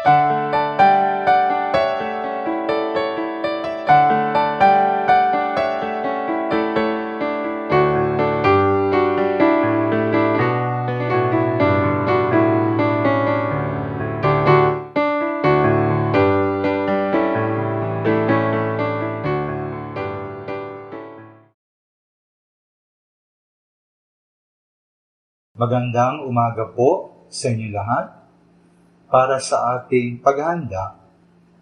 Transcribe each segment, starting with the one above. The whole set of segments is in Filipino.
Magandang umaga po sa inyo lahat para sa ating paghahanda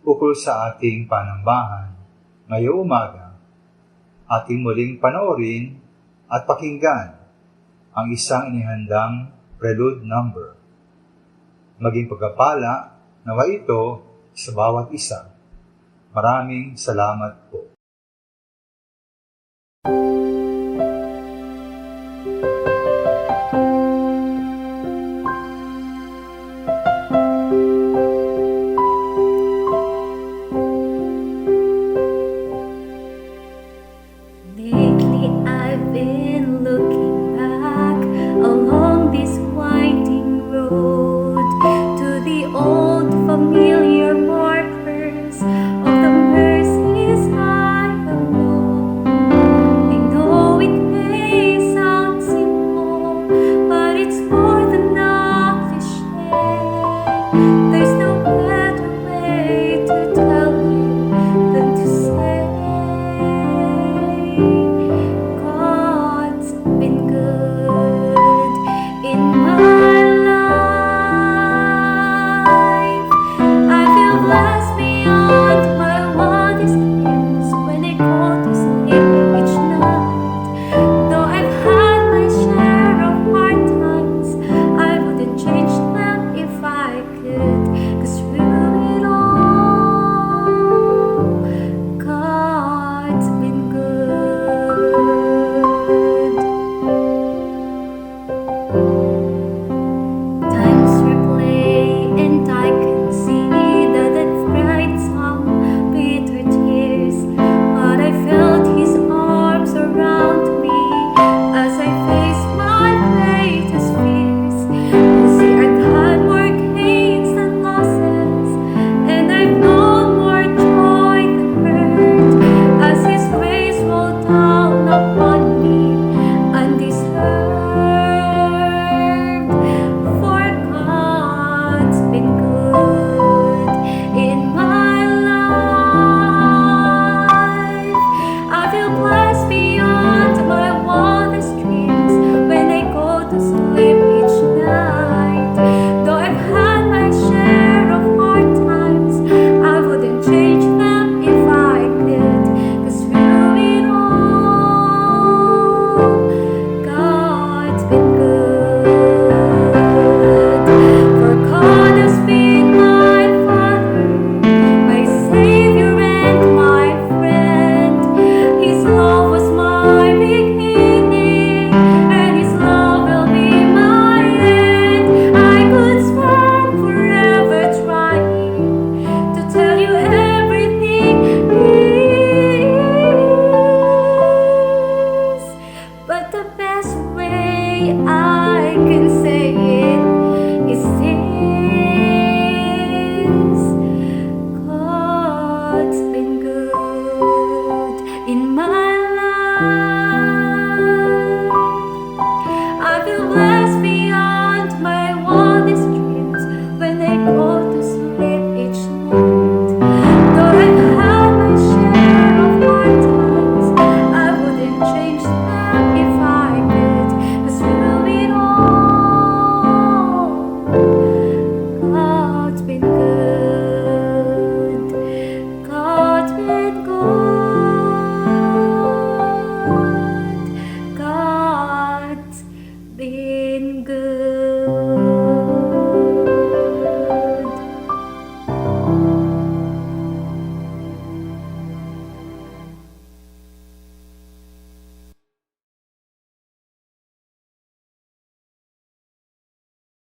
ukol sa ating panambahan. Ngayong umaga, ating muling panoorin at pakinggan ang isang inihandang prelude number. Maging pagpapala nawa ito sa bawat isa. Maraming salamat po.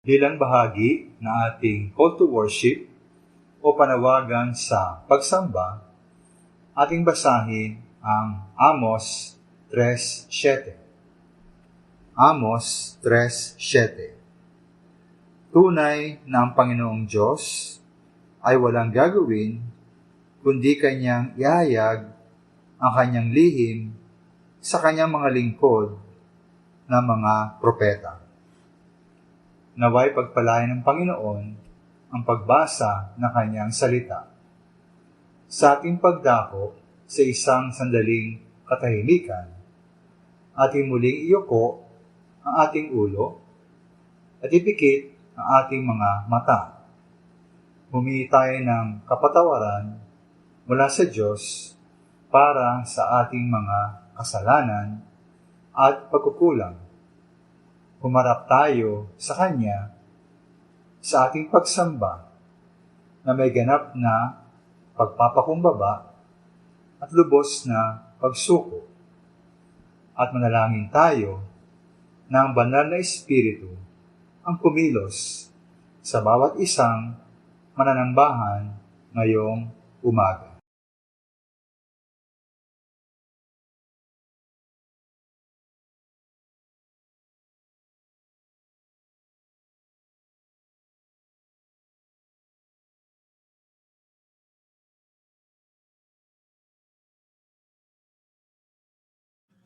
Bilang bahagi ng ating call to worship o panawagan sa pagsamba, ating basahin ang Amos 3:7. Amos 3:7. Tunay na ang Panginoong Diyos ay walang gagawin, kundi kanyang ihayag ang kanyang lihim sa kanyang mga lingkod na mga propeta. Naway pagpalain ng Panginoon ang pagbasa ng kanyang salita. Sa ating pagdako sa isang sandaling katahimikan, ating muling iyuko ang ating ulo at ipikit ang ating mga mata. Humingi tayo ng kapatawaran mula sa Diyos para sa ating mga kasalanan at pagkukulang. Humarap tayo sa Kanya sa ating pagsamba na may ganap na pagpapakumbaba at lubos na pagsuko. At manalangin tayo na ang banal na Espiritu ang kumilos sa bawat isang mananambahan ngayong umaga.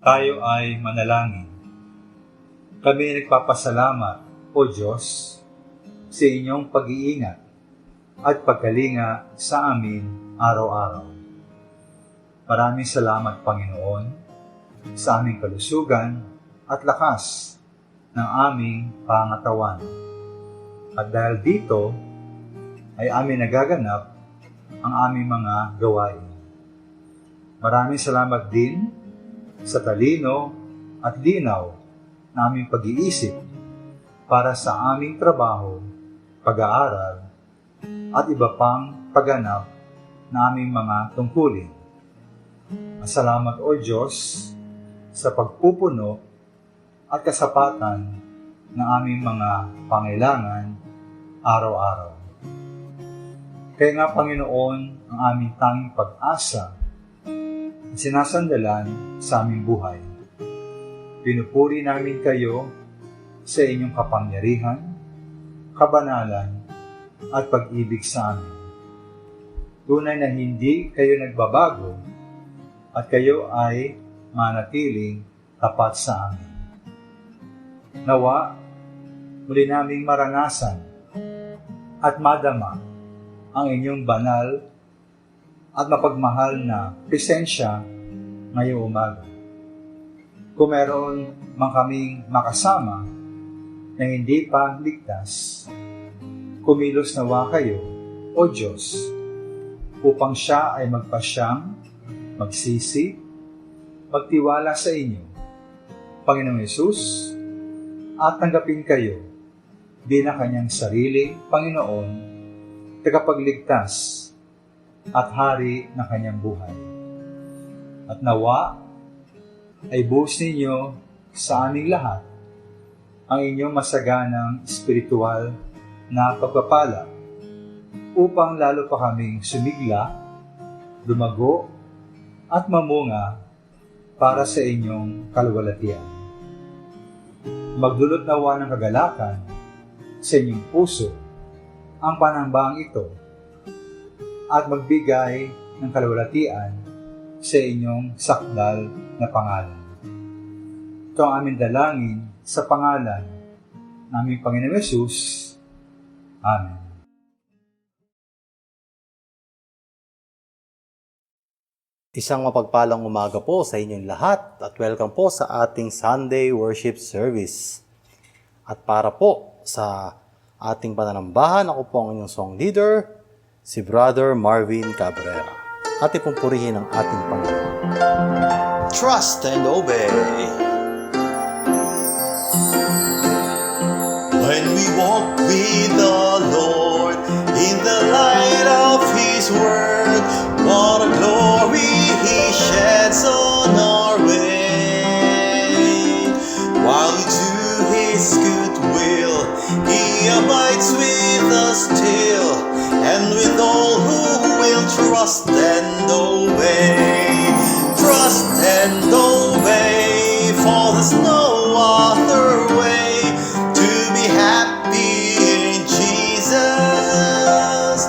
Tayo ay manalangin. Kami nagpapasalamat, O Diyos, sa inyong pag-iingat at pagkalinga sa amin araw-araw. Maraming salamat, Panginoon, sa aming kalusugan at lakas ng aming pangatawan. At dahil dito, ay amin nagaganap ang aming mga gawain. Maraming salamat din sa talino at linaw na aming pag-iisip para sa aming trabaho, pag-aaral, at iba pang pagganap na aming mga tungkulin. Salamat, O Diyos, sa pagpupuno at kasapatan ng aming mga pangailangan araw-araw. Kaya nga, Panginoon, ang aming tanging pag-asa sinasandalan sa aming buhay. Pinupuri namin kayo sa inyong kapangyarihan, kabanalan, at pag-ibig sa amin. Tunay na hindi kayo nagbabago at kayo ay manatiling tapat sa amin. Nawa, muli naming maranasan at madama ang inyong banal at mapagmahal na presensya ngayong umaga. Kung meron man kaming makasama na hindi pa ligtas, kumilos nawa kayo, O Diyos, upang siya ay magpasyang, magsisi, magtiwala sa inyo, Panginoong Hesus, at tanggapin kayo bilang kanyang sariling Panginoon, tagapagligtas, at hari ng kanyang buhay. At nawa ay buhos ninyo sa aming lahat ang inyong masaganang espiritual na pagpapala upang lalo pa kaming sumigla, lumago, at mamunga para sa inyong kaluwalhatian. Magdulot nawa ng kagalakan sa inyong puso ang panambaang ito at magbigay ng kaluwalhatian sa inyong sakdal na pangalan. Ito ang aming dalangin sa pangalan ng aming Panginoong Hesus. Amen. Isang mapagpalang umaga po sa inyong lahat at welcome po sa ating Sunday Worship Service. At para po sa ating pananambahan, ako po ang inyong song leader, si Brother Marvin Cabrera. At ipumpurihin ang ating Panginoon. Trust and obey. When we walk with the Lord in the light of His Word, what a glory He sheds on our way. While we do His good will, He abides with us still, and with all who will trust and obey. Trust and obey, for there's no other way to be happy in Jesus.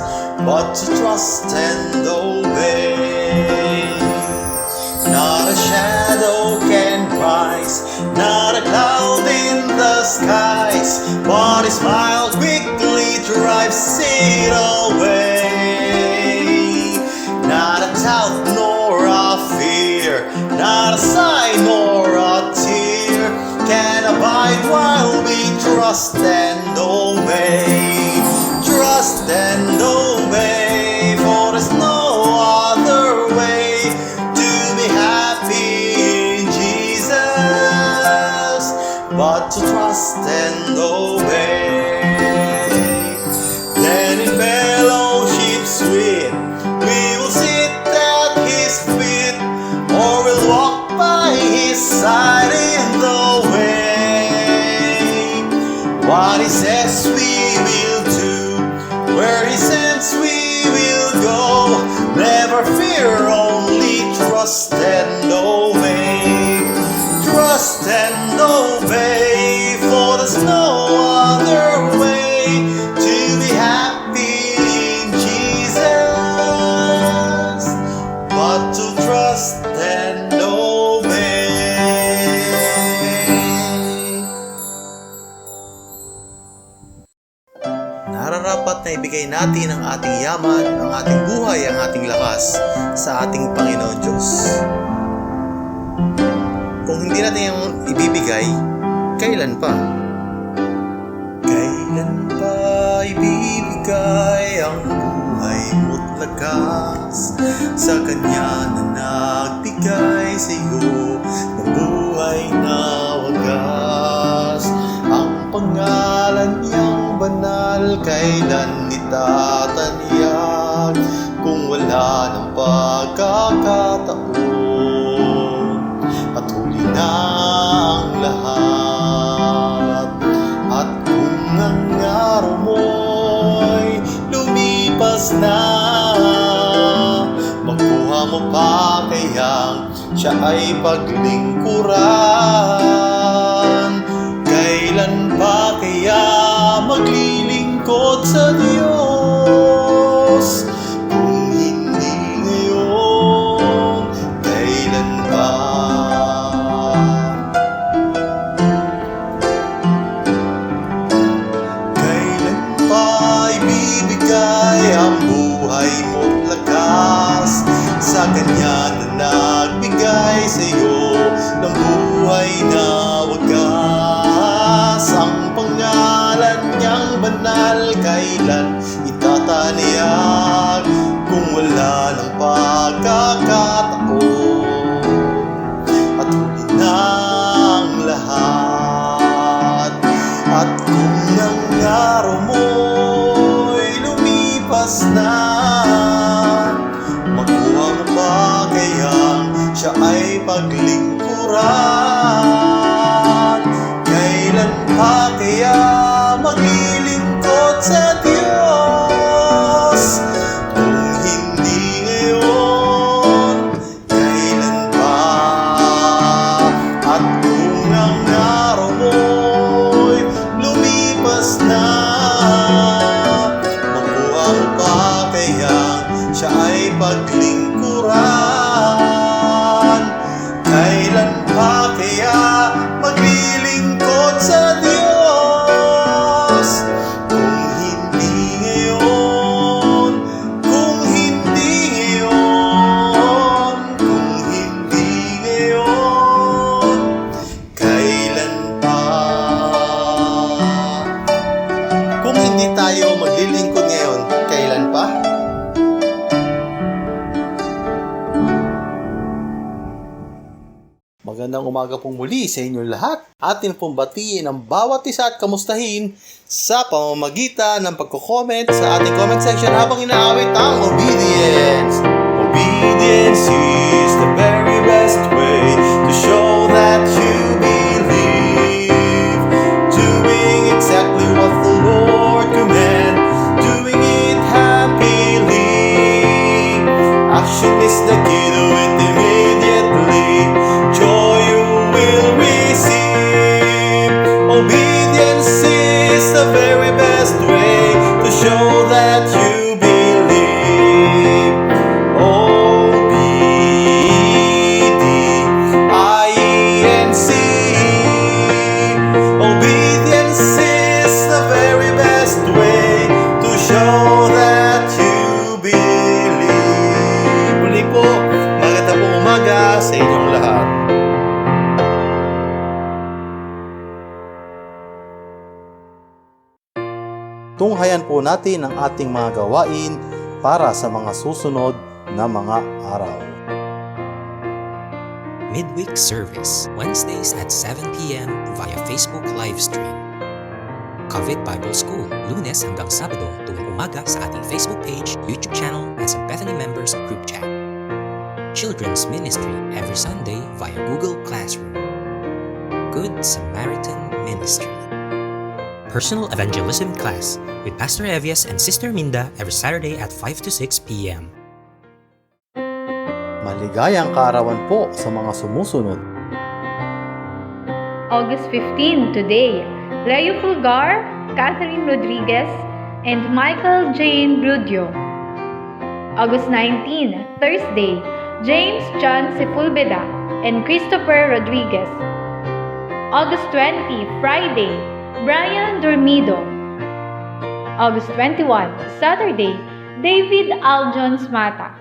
but to trust and obey. Not a shadow can rise, not a cloud in the skies, but His smile quickly drives it away. Not a doubt nor a fear, not a sigh nor a tear can abide while we trust and obey. Trust and obey, for there's no other way to be happy in Jesus but to trust and obey. Then in fellowship sweet we will sit at His feet, or we'll walk by His side in the way. What He says we will do, where He sends we will go. Never fear, only trust and obey. Trust and obey, for there's no other way to be happy in Jesus but to trust and obey. Nararapat na ibigay natin ang ating yaman, ang ating buhay, ang ating lakas sa ating Panginoon Diyos. Kung hindi natin yung ibibigay, kailan pa? Kailan pa ibibigay ang buhay mo't lakas sa Kanya na nagbigay sa iyo ng buhay na wagas? Ang pangalan niyang banal kailan itatanyag kung wala ng pagkakataon at huli na ang lahat. At kung ang araw mo'y lumipas na, makuha mo pa kayang siya ay paglingkuran. Kailan pa kaya maglilingkod sa Diyos? Kung hindi ngayon, kailan pa? Kailan pa ibibigay ang buhay mo't lakas sa Kanya na nagbigay sa iyo ng buhay na wagas? Ang pangalan niyang banal kailan itatanyag kung wala ng pagkakataon at huli na ang lahat. At kung ang araw mo'y lumipas na, makuha mo pa kayang siya ay paglingkuran? Kailan pa kaya maglilingkod sa Diyos? Kung hindi ngayon, kailan pa? At kung ang araw mo'y lumipas na, makuha mo pa kayang siya ay paglingkuran? Kailan pa kaya maglilingkod sa Diyos? Kung hindi ngayon, kung hindi ngayon, kung hindi ngayon, kailan pa? Kung hindi tayo maglilingkod ngayon, kailan pa? Magandang umaga pong muli sa inyong lahat. Atin pong batiin ang bawat isa at kamustahin sa pamamagitan ng pagko-comment sa ating comment section habang inaawit ang obedience. Obedience is the very best way to show that you believe. Doing exactly what the Lord command, doing it happily. Action is the key to it immediately. Joy you will receive. Obedience is the very best way to show that you believe. tunghayan po natin ang ating mga gawain para sa mga susunod na mga araw. Midweek service, Wednesdays at 7 p.m. via Facebook livestream. COVID Bible School, Lunes hanggang Sabado tuwing umaga sa ating Facebook page, YouTube channel at sa Bethany Members Group Chat. Children's Ministry every Sunday via Google Classroom. Good Samaritan Ministry. Personal Evangelism class with Pastor Evias and Sister Minda every Saturday at 5 to 6 p.m. Maligayang kaarawan po sa mga sumusunod. August 15, today, Leo Fulgar, Catherine Rodriguez, and Michael Jane Brudio. August 19, Thursday, James John Sepulveda and Christopher Rodriguez. August 20, Friday, Brian Dormido. August 21, Saturday, David Aljones Mata.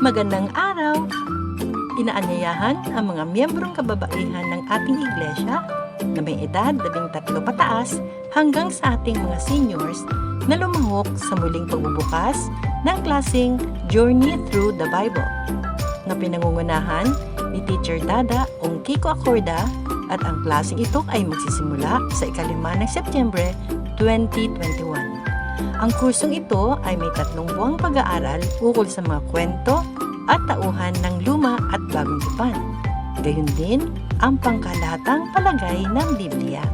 Magandang araw! Inaanyayahan ang mga miyembrong kababaihan ng ating iglesia na may edad 13 pataas hanggang sa ating mga seniors na lumahok sa muling pagbubukas ng klaseng Journey Through the Bible na pinangungunahan ni Teacher Dada Ong Kiko Acorda, at ang klaseng ito ay magsisimula sa ika-5 ng Setyembre 2021. Ang kursong ito ay may 3 buwang pag-aaral ukol sa mga kwento at tauhan ng luma at bagong tipan. Gayon din ang pangkalahatang palagay ng Biblia.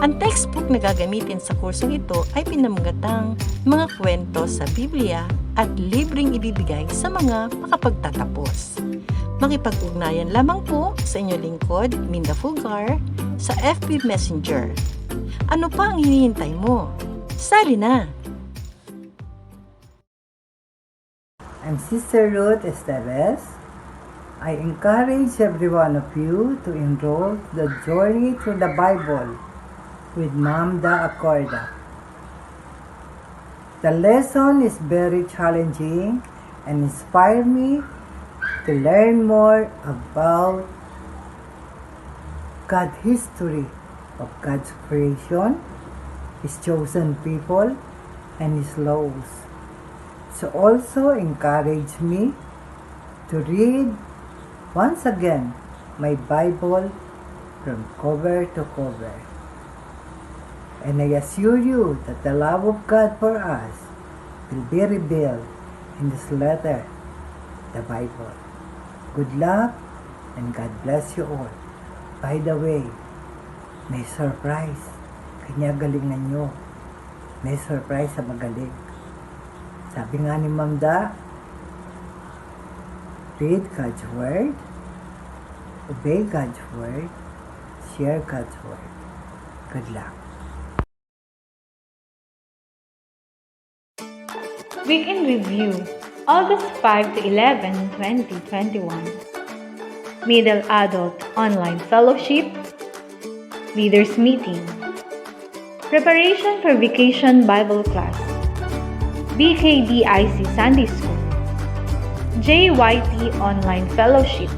Ang textbook na gagamitin sa kursong ito ay pinamagatang mga kwento sa Biblia at libreng ibibigay sa mga makapagtatapos. Makipag-ugnayan lamang po sa inyong lingkod, Minda Fulgar, sa FB Messenger. Ano pa ang hinihintay mo? Sali na! I'm Sister Ruth Esteves. I encourage every one of you to enroll the Journey Through the Bible with Ma'am Da Acorda. The lesson is very challenging and inspired me to learn more about God's history of God's creation, His chosen people, and His laws. So also encourage me to read once again my Bible from cover to cover. And I assure you that the love of God for us will be revealed in this letter, the Bible. Good luck and God bless you all. By the way, may surprise. Kanya galingan nyo. May surprise sa magaling. Sabi nga ni Ma'am Da, read God's Word, obey God's Word, share God's Word. Good luck. Weekend Review, August 5 to 11, 2021. Middle Adult Online Fellowship, Leaders Meeting, Preparation for Vacation Bible Class, BKDIC Sunday School, JYP Online Fellowship,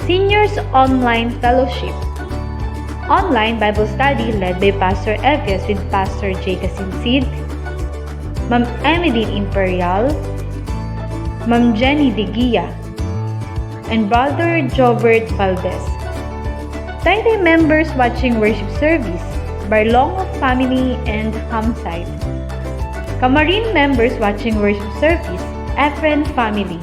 Seniors Online Fellowship, Online Bible Study led by Pastor Evias with Pastor J. Casilcid, Ma'am Emily Imperial, Ma'am Jenny De Guia, and Brother Jobert Valdez. 90 members watching worship service by Longhoff Family and Hamside. Camarin members watching worship service, Efren Family.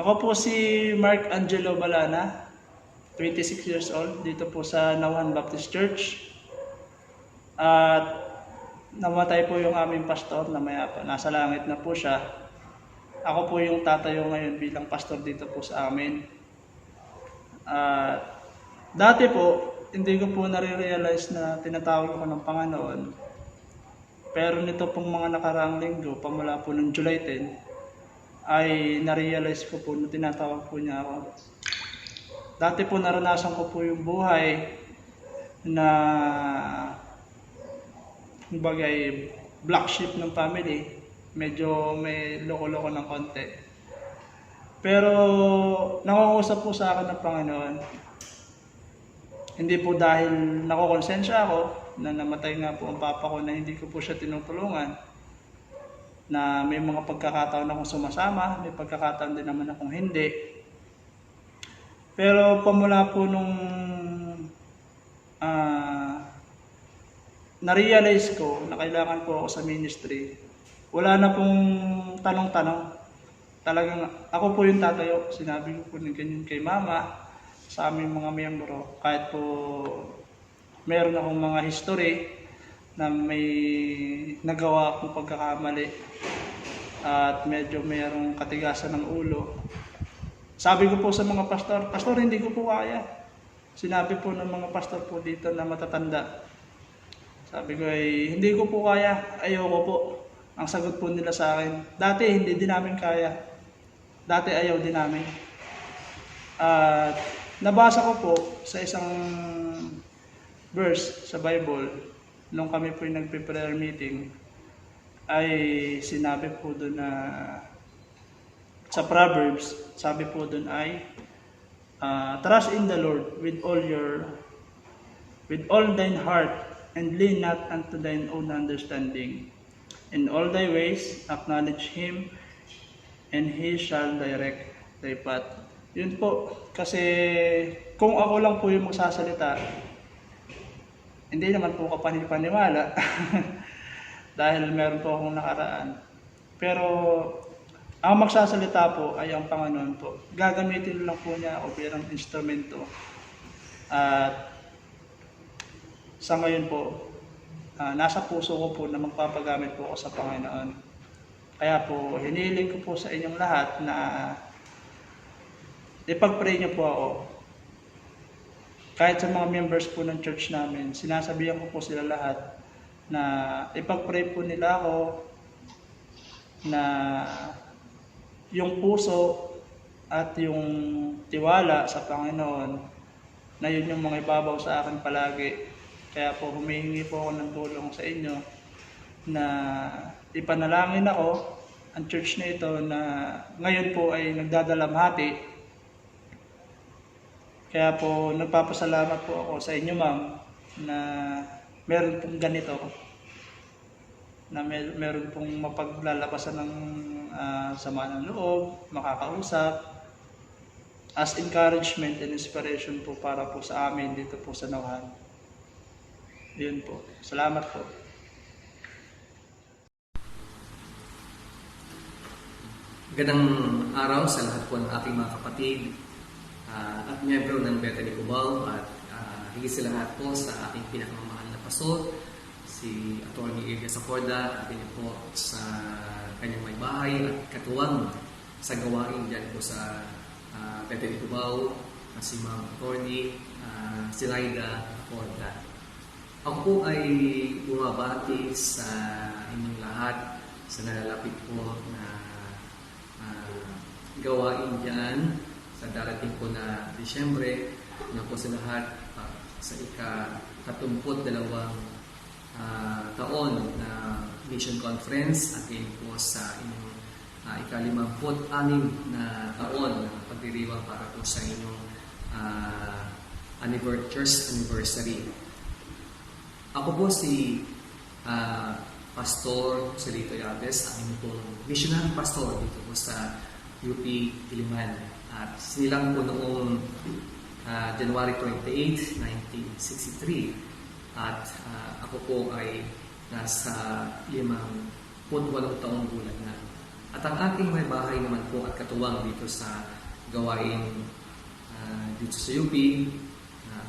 Ako po si Mark Angelo Balana, 26 years old, dito po sa Nauhan Baptist Church. At namatay po yung aming pastor na mayapa, nasa langit na po siya. Ako po yung tatayo ngayon bilang pastor dito po sa amin. Dati po, hindi ko po nare-realize na tinatawag ako ng Panginoon. Pero nito pong mga nakaraang linggo, pamula po ng July 10, ay na-realize ko po na tinatawag po niya ako. Dati po naranasan ko po yung buhay na bagay black sheep ng family. Medyo may loko-loko ng konti. Pero nangungusap po sa akin ng Panginoon. Hindi po dahil nakokonsensya ako na namatay nga po ang papa ko na hindi ko po siya tinutulungan. Na may mga pagkakataon akong sumasama, may pagkakataon din naman akong hindi. Pero pamula po nung na-realize ko na kailangan po ako sa ministry, wala na pong tanong-tanong. Talagang ako po yung tatayo. Sinabi ko po ng ganyan kay mama, sa aming mga miyembro. Kahit po meron akong mga history na may nagawa akong pagkakamali at medyo mayroong katigasan ng ulo. Sabi ko po sa mga pastor, pastor hindi ko po kaya. Sinabi po ng mga pastor po dito na matatanda. Sabi ko ay hindi ko po kaya, ayoko po. Ang sagot po nila sa akin, dati hindi din namin kaya. Dati ayaw din namin. At nabasa ko po sa isang verse sa Bible, nung kami po yung nagpe-prayer meeting, ay sinabi po doon na sa Proverbs, sabi po doon ay trust in the Lord with all thine heart, and lean not unto thine own understanding. In all thy ways acknowledge Him, and He shall direct thy path. Yun po, kasi kung ako lang po yung magsasalita, hindi naman po kapanipaniwala dahil meron po akong nakaraan. Pero ang magsasalita po ay ang Panginoon po. Gagamitin lang po niya ako bilang instrumento. At sa ngayon po, nasa puso ko po na magpapagamit po ako sa Panginoon. Kaya po, hinihiling ko po sa inyong lahat na ipag-pray niyo po ako. Kahit sa mga members po ng church namin, sinasabihan ko po sila lahat na ipag-pray po nila ako na yung puso at yung tiwala sa Panginoon na yun yung mga ibabaw sa akin palagi. Kaya po humihingi po ako ng tulong sa inyo na ipanalangin ako ang church na ito na ngayon po ay nagdadalamhati. Kaya po nagpapasalamat po ako sa inyo, ma'am, na meron pong ganito, na meron pong mapaglalabasan ng sama ng loob, makakausap, as encouragement and inspiration po para po sa amin dito po sa Nauhan. Yun po. Salamat po. Magandang araw sa lahat po ng ating mga kapatid at miyembro ng Bethany Cubao at higit sa lahat po sa ating pinakamamahal na pastor, si Atty. Elias Acorda, at din po sa kanyang may bahay at katuwang sa gawain dyan po sa Bethany Cubao, si Ma'am Atty. Silaida Acorda. Ako po ay bumabati sa inyong lahat sa nalalapit po na gawain dyan sa darating po na Disyembre na po sa lahat sa ika-32 taon na Mission Conference at ngayon po sa inyong ika-56 na taon na pagdiriwang para po sa inyong church anniversary. Ako po si Pastor Celito Yabes, ang inyong pong missionary pastor dito po sa UP Diliman. At sinilang po noong January 28, 1963. At ako po ay nasa 58 taong gulang na. At ang aking may bahay naman po at katuwang dito sa gawain dito sa UP,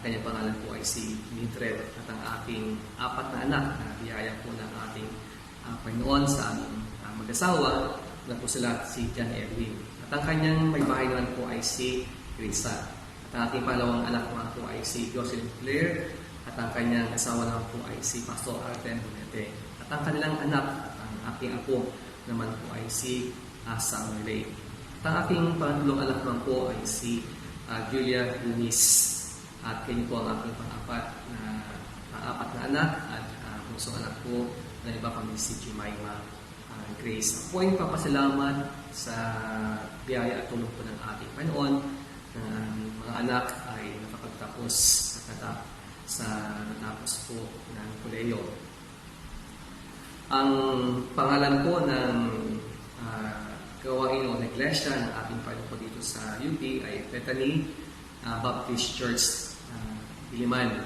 kanyang pangalan po ay si Mildred, at ang aking 4 na anak na biyaya po ng ating Panginoon sa aming mag-asawa na po sila si John Edwin. At ang kanyang may bahay naman po ay si Risa. At ang aking pangalawang anak naman po ay si Jocelyn Claire. At ang kanyang asawa naman po ay si Pastor Arten Bonete. At ang kanilang anak at ang aking apo naman po ay si Samuel Ray. At ang aking pangatlong anak naman po ay si Julia Lunis. At kayo po ang aking pang-apat na anak at punsong anak po na iba kami si Jemima Grace. Ako ay papasalamat sa biyaya at tulong po ng ating Panginoon na mga anak ay nakapagtapos sa natapos po ng kolehiyo. Ang pangalan po ng gawain o iglesia ng ating Panginoon po dito sa UP ay Bethany Baptist Church Diliman.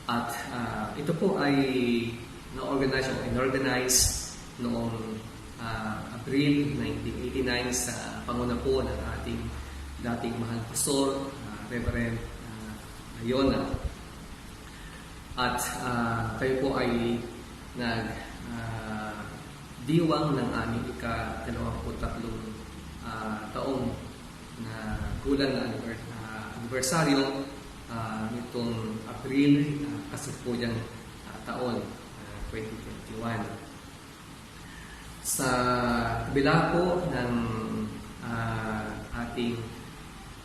At ito po ay na-organize o inorganize noong April 1989 sa panguna po ng ating dating mahal pastor, Reverend Ayona. At kayo po ay diwang ng aming ika-23 taong na gulang na anibersaryo nitong April kasalukuyan taon 2021. Sa kabila po ng ating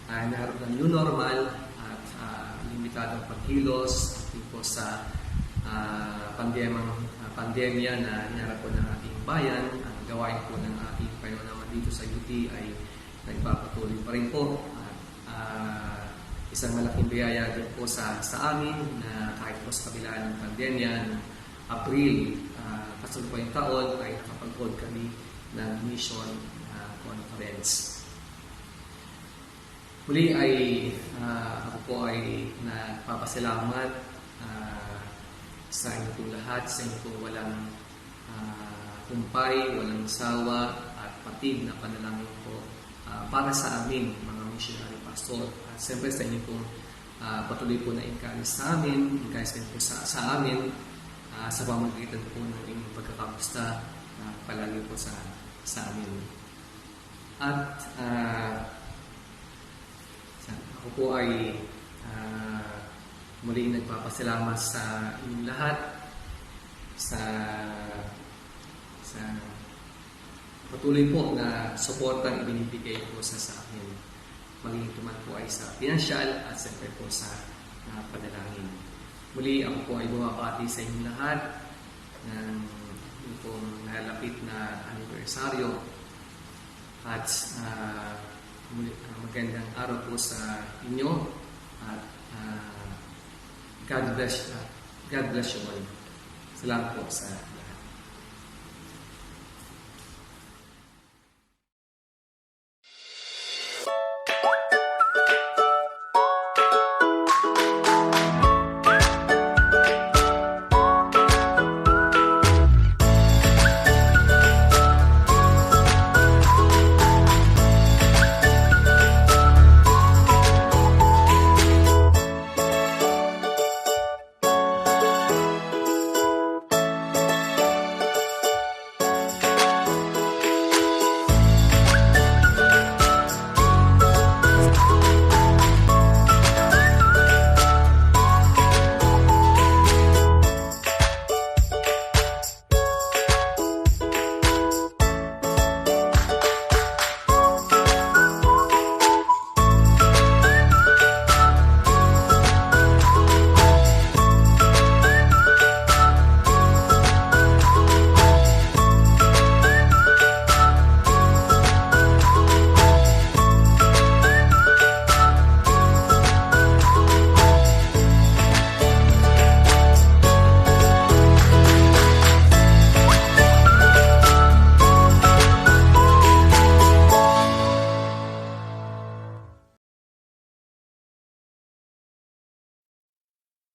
naharap ng new normal at limitadong pagkilos po sa pandemya na hinarap po ng ating bayan, ang gawain po ng ating Panginoon naman dito sa UP ay nagpapatuloy pa rin po. Isang malaking biyaya din po sa amin na kahit po sa kabila ng pandemya, April kasalukuyan taon ay nakapag-hold kami ng mission conference. Muli ay ako po ay nagpapasalamat sa inyo po lahat, sa inyo po walang kumpay, walang sawa at patid na panalangin po para sa amin, mga missionary pastor. At siyempre sa inyo po patuloy po na encourage sa amin, encourage po sa amin sa pamamagitan po ng inyong pagkakamusta palagi po sa amin. At ako po ay muling nagpapasalamat sa inyong lahat sa patuloy po na suportang ibinibigay po sa amin. Maging ito man po ay sa pinansyal at siyempre po sa panalangin. Muli ako po ay bumabati sa inyong lahat ng itong nalapit na anibersaryo at magandang araw po sa inyo at God bless you all. Salamat po sa lahat.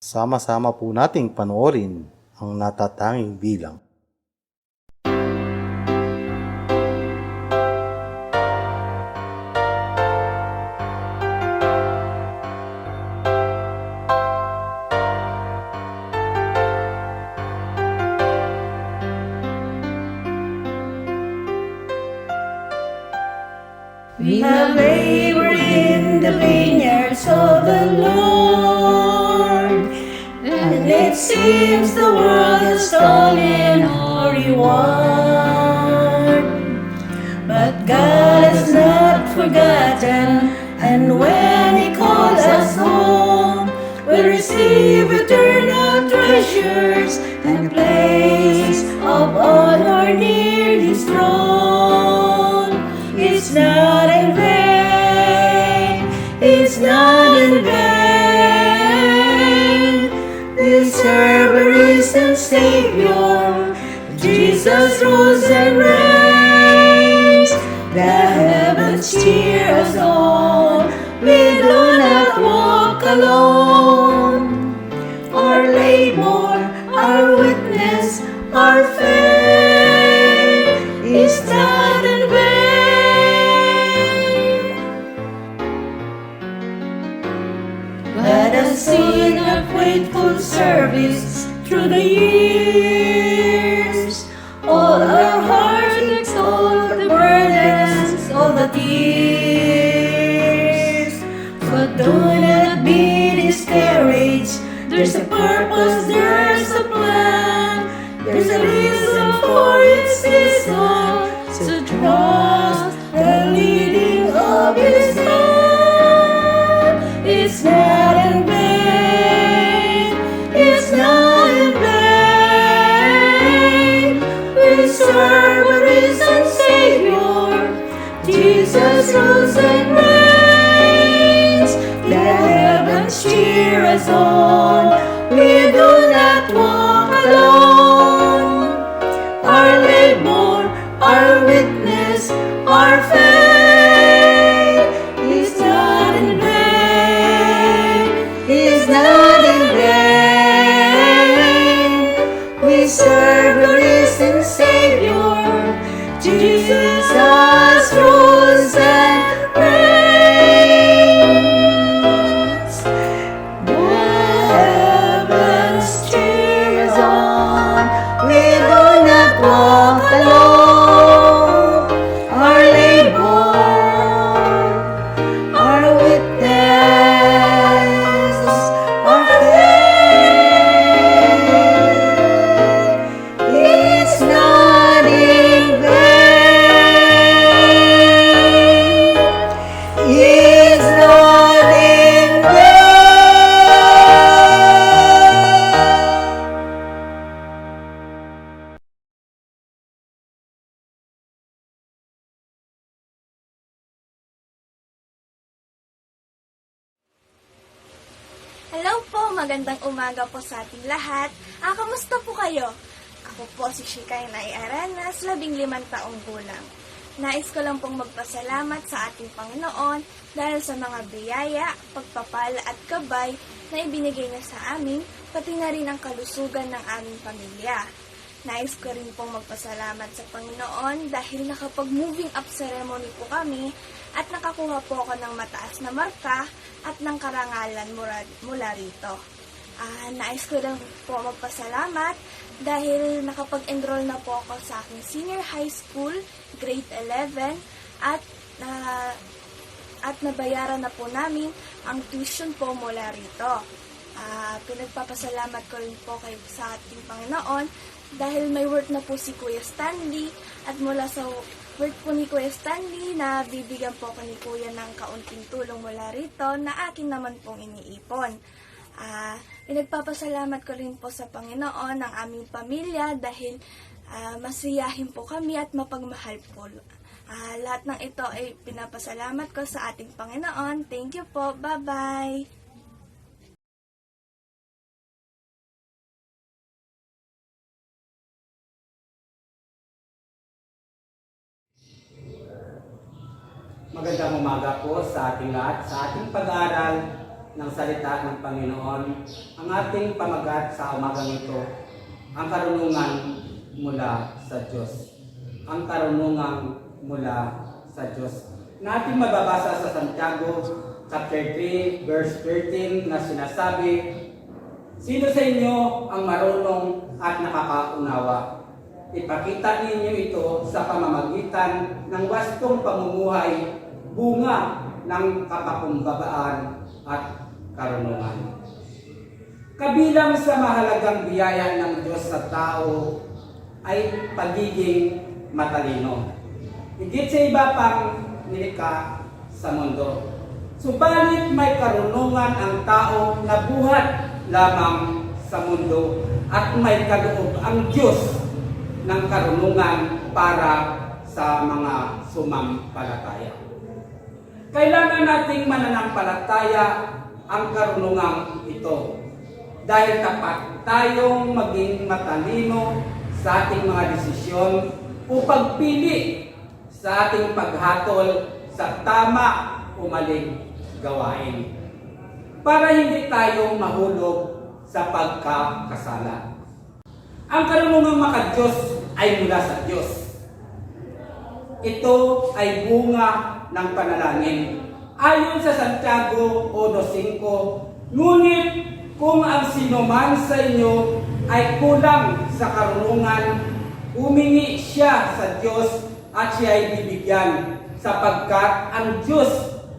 Sama-sama po nating panoorin ang natatanging bilang. We have labored in the vineyards of the Lord, and it seems the world has stolen our reward. But God has not forgotten, and when He calls us home, we'll receive eternal treasures and place of honor near His throne. It's not in vain, it's not in vain. We serve a risen Savior, Jesus rose and reigns. The heavens cheer us on, we do not walk alone. Our labor, our witness, our faith is not in vain. Let us sing our faithful service through the years. All our hearts extol the burdens of the tears. But do not be discouraged. There's a purpose, there's a plan. There's a reason for its season. So trust the leading of His hand. It's not in vain, it's not in vain. We serve a risen Savior, Jesus rose and reigns. The heavens cheer us on, we do not walk alone. Our labor, our witness, our faith is not in vain, is not in vain. We serve the risen Savior, Jesus rose and reigns. The umaga po sa ating lahat. Kamusta po kayo? Ako po si Shikay Nay Arenas, 15 taong gulang. Nais ko lang pong magpasalamat sa ating Panginoon dahil sa mga biyaya, pagpapala at gabay na ibinigay niya sa amin, pati na rin ang kalusugan ng aming pamilya. Nais ko rin pong magpasalamat sa Panginoon dahil nakapag-moving up ceremony po kami at nakakuha po ako ng mataas na marka at ng karangalan mula rito. Nais ko rin po magpasalamat dahil nakapag-enroll na po ako sa aking senior high school, grade 11, at nabayaran na po namin ang tuition po mula rito. Pinagpapasalamat ko rin po sa ating Panginoon dahil may work na po si Kuya Stanley at mula sa work po ni Kuya Stanley na bibigyan po ko ni Kuya ng kaunting tulong mula rito na akin naman pong iniipon. Pinagpapasalamat ko rin po sa Panginoon ang aming pamilya dahil masiyahin po kami at mapagmahal po. Lahat ng ito ay pinapasalamat ko sa ating Panginoon. Thank you po. Bye-bye! Magandang umaga po sa ating lahat, sa ating pag-aaral ng salita ng Panginoon. Ang ating pamagat sa umagang ito, ang karunungan mula sa Diyos. Ang karunungan mula sa Diyos. Na ating mababasa sa Santiago chapter 3, verse 13 na sinasabi, sino sa inyo ang marunong at nakakaunawa? Ipakita ninyo ito sa pamamagitan ng wastong pamumuhay, bunga ng kapakumbabaan at karunungan. Kabilang sa mahalagang biyaya ng Diyos sa tao ay pagiging matalino. Higit sa iba pang nilikha sa mundo. Subalit may karunungan ang tao na buhat lamang sa mundo at may kaloob ang Diyos ng karunungan para sa mga sumampalataya. Kailangan nating mananampalataya ang karunungan ito dahil tapat tayong maging matalino sa ating mga desisyon o pagpili sa ating paghatol sa tama o maling gawain para hindi tayo mahulog sa pagkakasala. Ang karunungang maka-Diyos ay mula sa Diyos. Ito ay bunga ng panalangin. Ayon sa Santiago 1:5, ngunit kung ang sinuman sa inyo ay kulang sa karunungan, humingi siya sa Diyos at siya ay bibigyan, sapagkat ang Diyos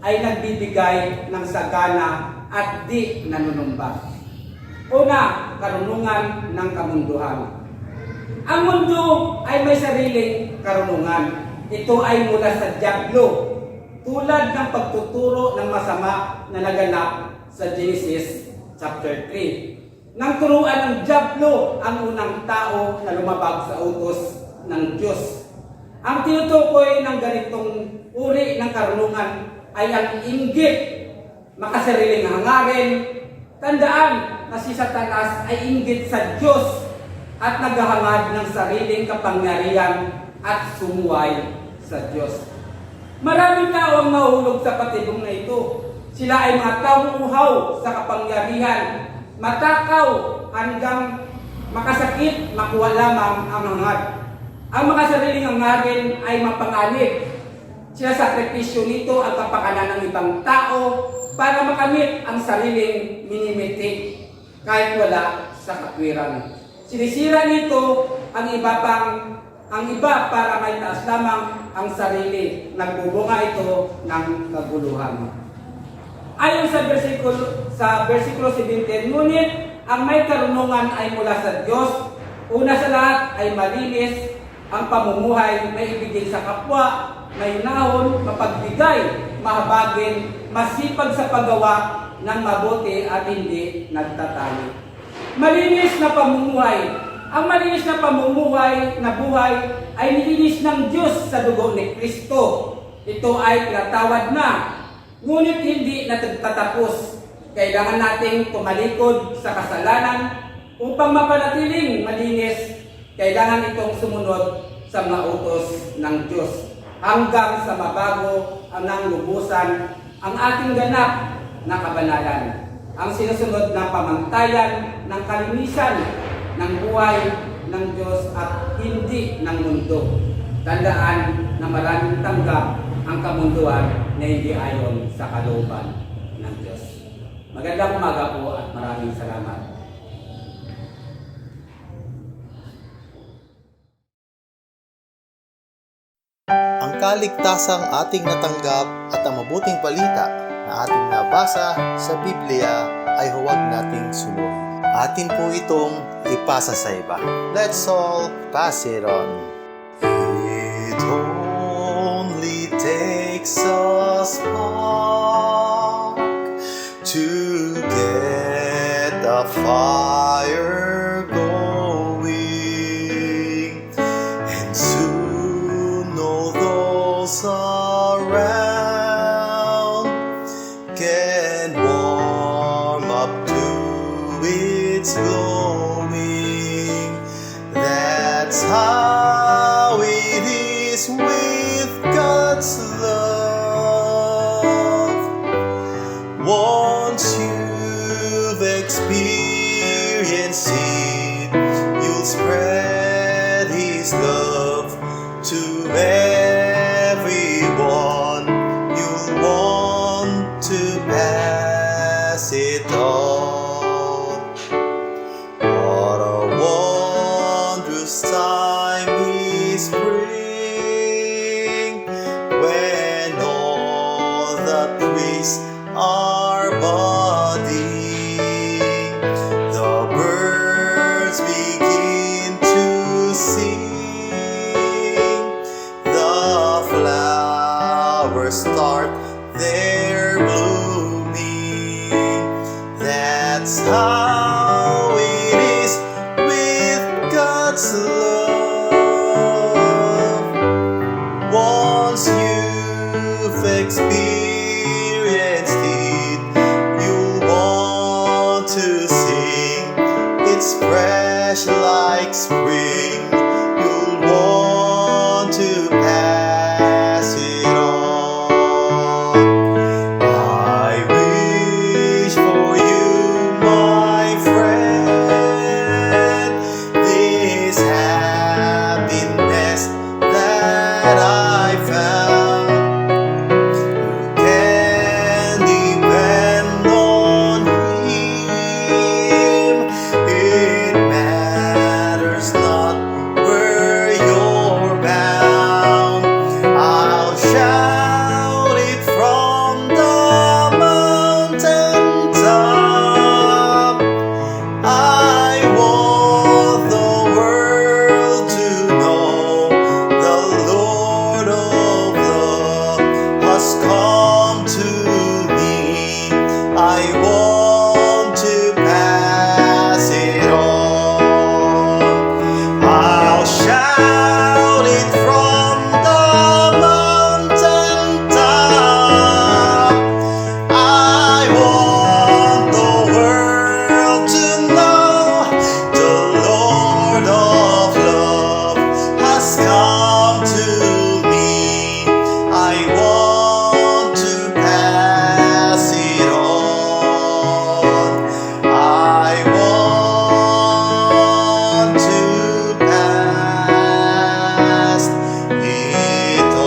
ay nagbibigay ng sagana at di nanunumba. Una, karunungan ng kamunduhan. Ang mundo ay may sariling karunungan. Ito ay mula sa dyablo, tulad ng pagtuturo ng masama na naganap sa Genesis chapter 3. Nang turuan ng dyablo ang unang tao na lumabag sa utos ng Diyos. Ang tinutukoy ng ganitong uri ng karunungan ay ang inggit, makasariling hangarin. Tandaan na si Satanas ay inggit sa Diyos at naghahangad ng sariling kapangyarihan at sumuway sa Diyos. Maraming tao ang nahulog sa patibong na ito. Sila ay mga taong uhaw sa kapangyarihan, matakaw hanggang makasakit, makuha lamang ang hangad. Ang mga sariling hangarin ay mapanganib. Sinasakripisyo nito ang kapakanan ng ibang tao para makamit ang sariling minimitik kahit wala sa katwiran. Sinisira nito ang iba para may taas lamang ang sarili. Nagbubunga ito ng kaguluhan. Ayon sa versikulo 17, ngunit ang may karunungan ay mula sa Diyos. Una sa lahat ay malinis ang pamumuhay na ibigay sa kapwa, may nahon, mapagbigay, mahabagin, masipag sa paggawa ng mabuti at hindi nagtatali. Malinis na pamumuhay. Ang malinis na pamumuhay na buhay ay nilinis ng Diyos sa dugo ni Kristo. Ito ay pinatawad na, ngunit hindi natatapos. Kailangan nating tumalikod sa kasalanan upang mapanatiling malinis. Kailangan itong sumunod sa mga utos ng Diyos hanggang sa mabago ng lubusan ang ating ganap na kabanalan. Ang sinusunod na pamantayan ng kalinisan ng buhay ng Diyos at hindi ng mundo. Tandaan na maraming tanggap ang kamunduan na hindi ayon sa kalooban ng Diyos. Magandang umaga po at maraming salamat. Ang kaligtasang ating natanggap at ang mabuting balita na ating nabasa sa Biblia ay huwag nating suluhin. Atin po itong ipasa sa iba. Let's all pass it on. It only takes a spark to get the fire going, and soon all those around can warm up to its glowing. That's how it is with God's love. Once you've experienced it, you'll spread His love to everyone. You'll want to pass it on. What a wondrous time is spring, when all the trees are budding, the birds begin to sing, the flowers start their blooming. That's how it is with God's love. Once you've experienced it, you'll want to sing. It's fresh like spring. You'll want to pass it on. I wish for you, my friend, this happiness that I found. You can depend on Him. It matters not where you're bound. I'll shout it from the mountaintop. I want the world to know the Lord of love has come to me. I want to pass it on. I'll shout it from the mountaintop. I want the world to know the Lord of love has come to me. I want to pass it on. I want to pass it on.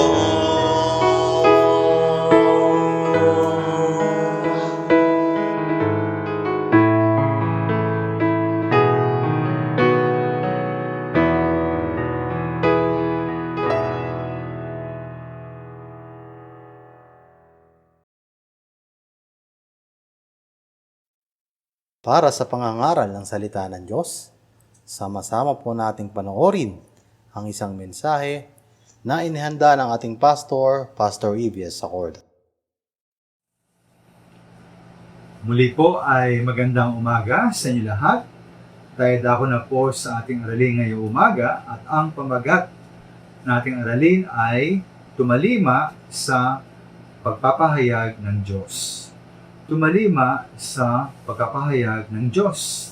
Para sa pangangaral ng salita ng Diyos, sama-sama po nating panoorin ang isang mensahe na inihanda ng ating pastor, Pastor Evias Sacorda. Muli po ay magandang umaga sa inyo lahat. Tayo dako na po sa ating aralin ngayong umaga at ang pamagat na ating aralin ay tumalima sa pagpapahayag ng Diyos. tumalima sa pagkapahayag ng Diyos.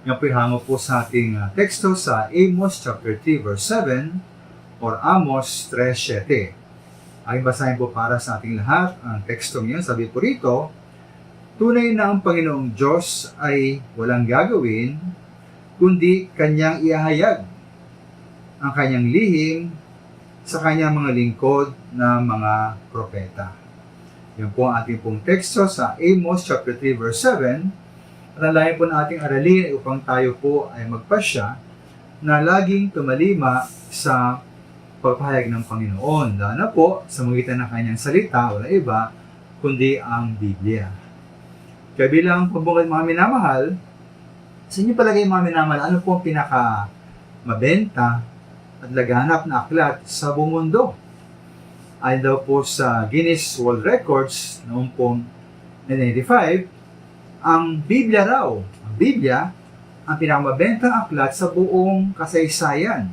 Yan po hango po sa ating teksto sa Amos chapter 3 verse 7 or Amos 3:7. Ay basahin po para sa ating lahat ang tekstong yan. Sabi po rito, tunay na ang Panginoong Diyos ay walang gagawin, kundi Kanyang iahayag ang Kanyang lihim sa Kanyang mga lingkod na mga propeta. Yan po ang ating pong teksto sa Amos chapter 3 verse 7. At ang layo po na ating aralin upang tayo po ay magpasya na laging tumalima sa pagpahayag ng Panginoon. Lalo na po sa magitan ng Kanyang salita, wala iba kundi ang Biblia. Kaya bilang pabungad mga minamahal, sa inyo palagay mga minamahal, ano po ang pinaka mabenta at laganap na aklat sa buong mundo? Ayon daw po sa Guinness World Records noong pong 1995, ang Biblia raw, ang Biblia, ang pinakamabentang aklat sa buong kasaysayan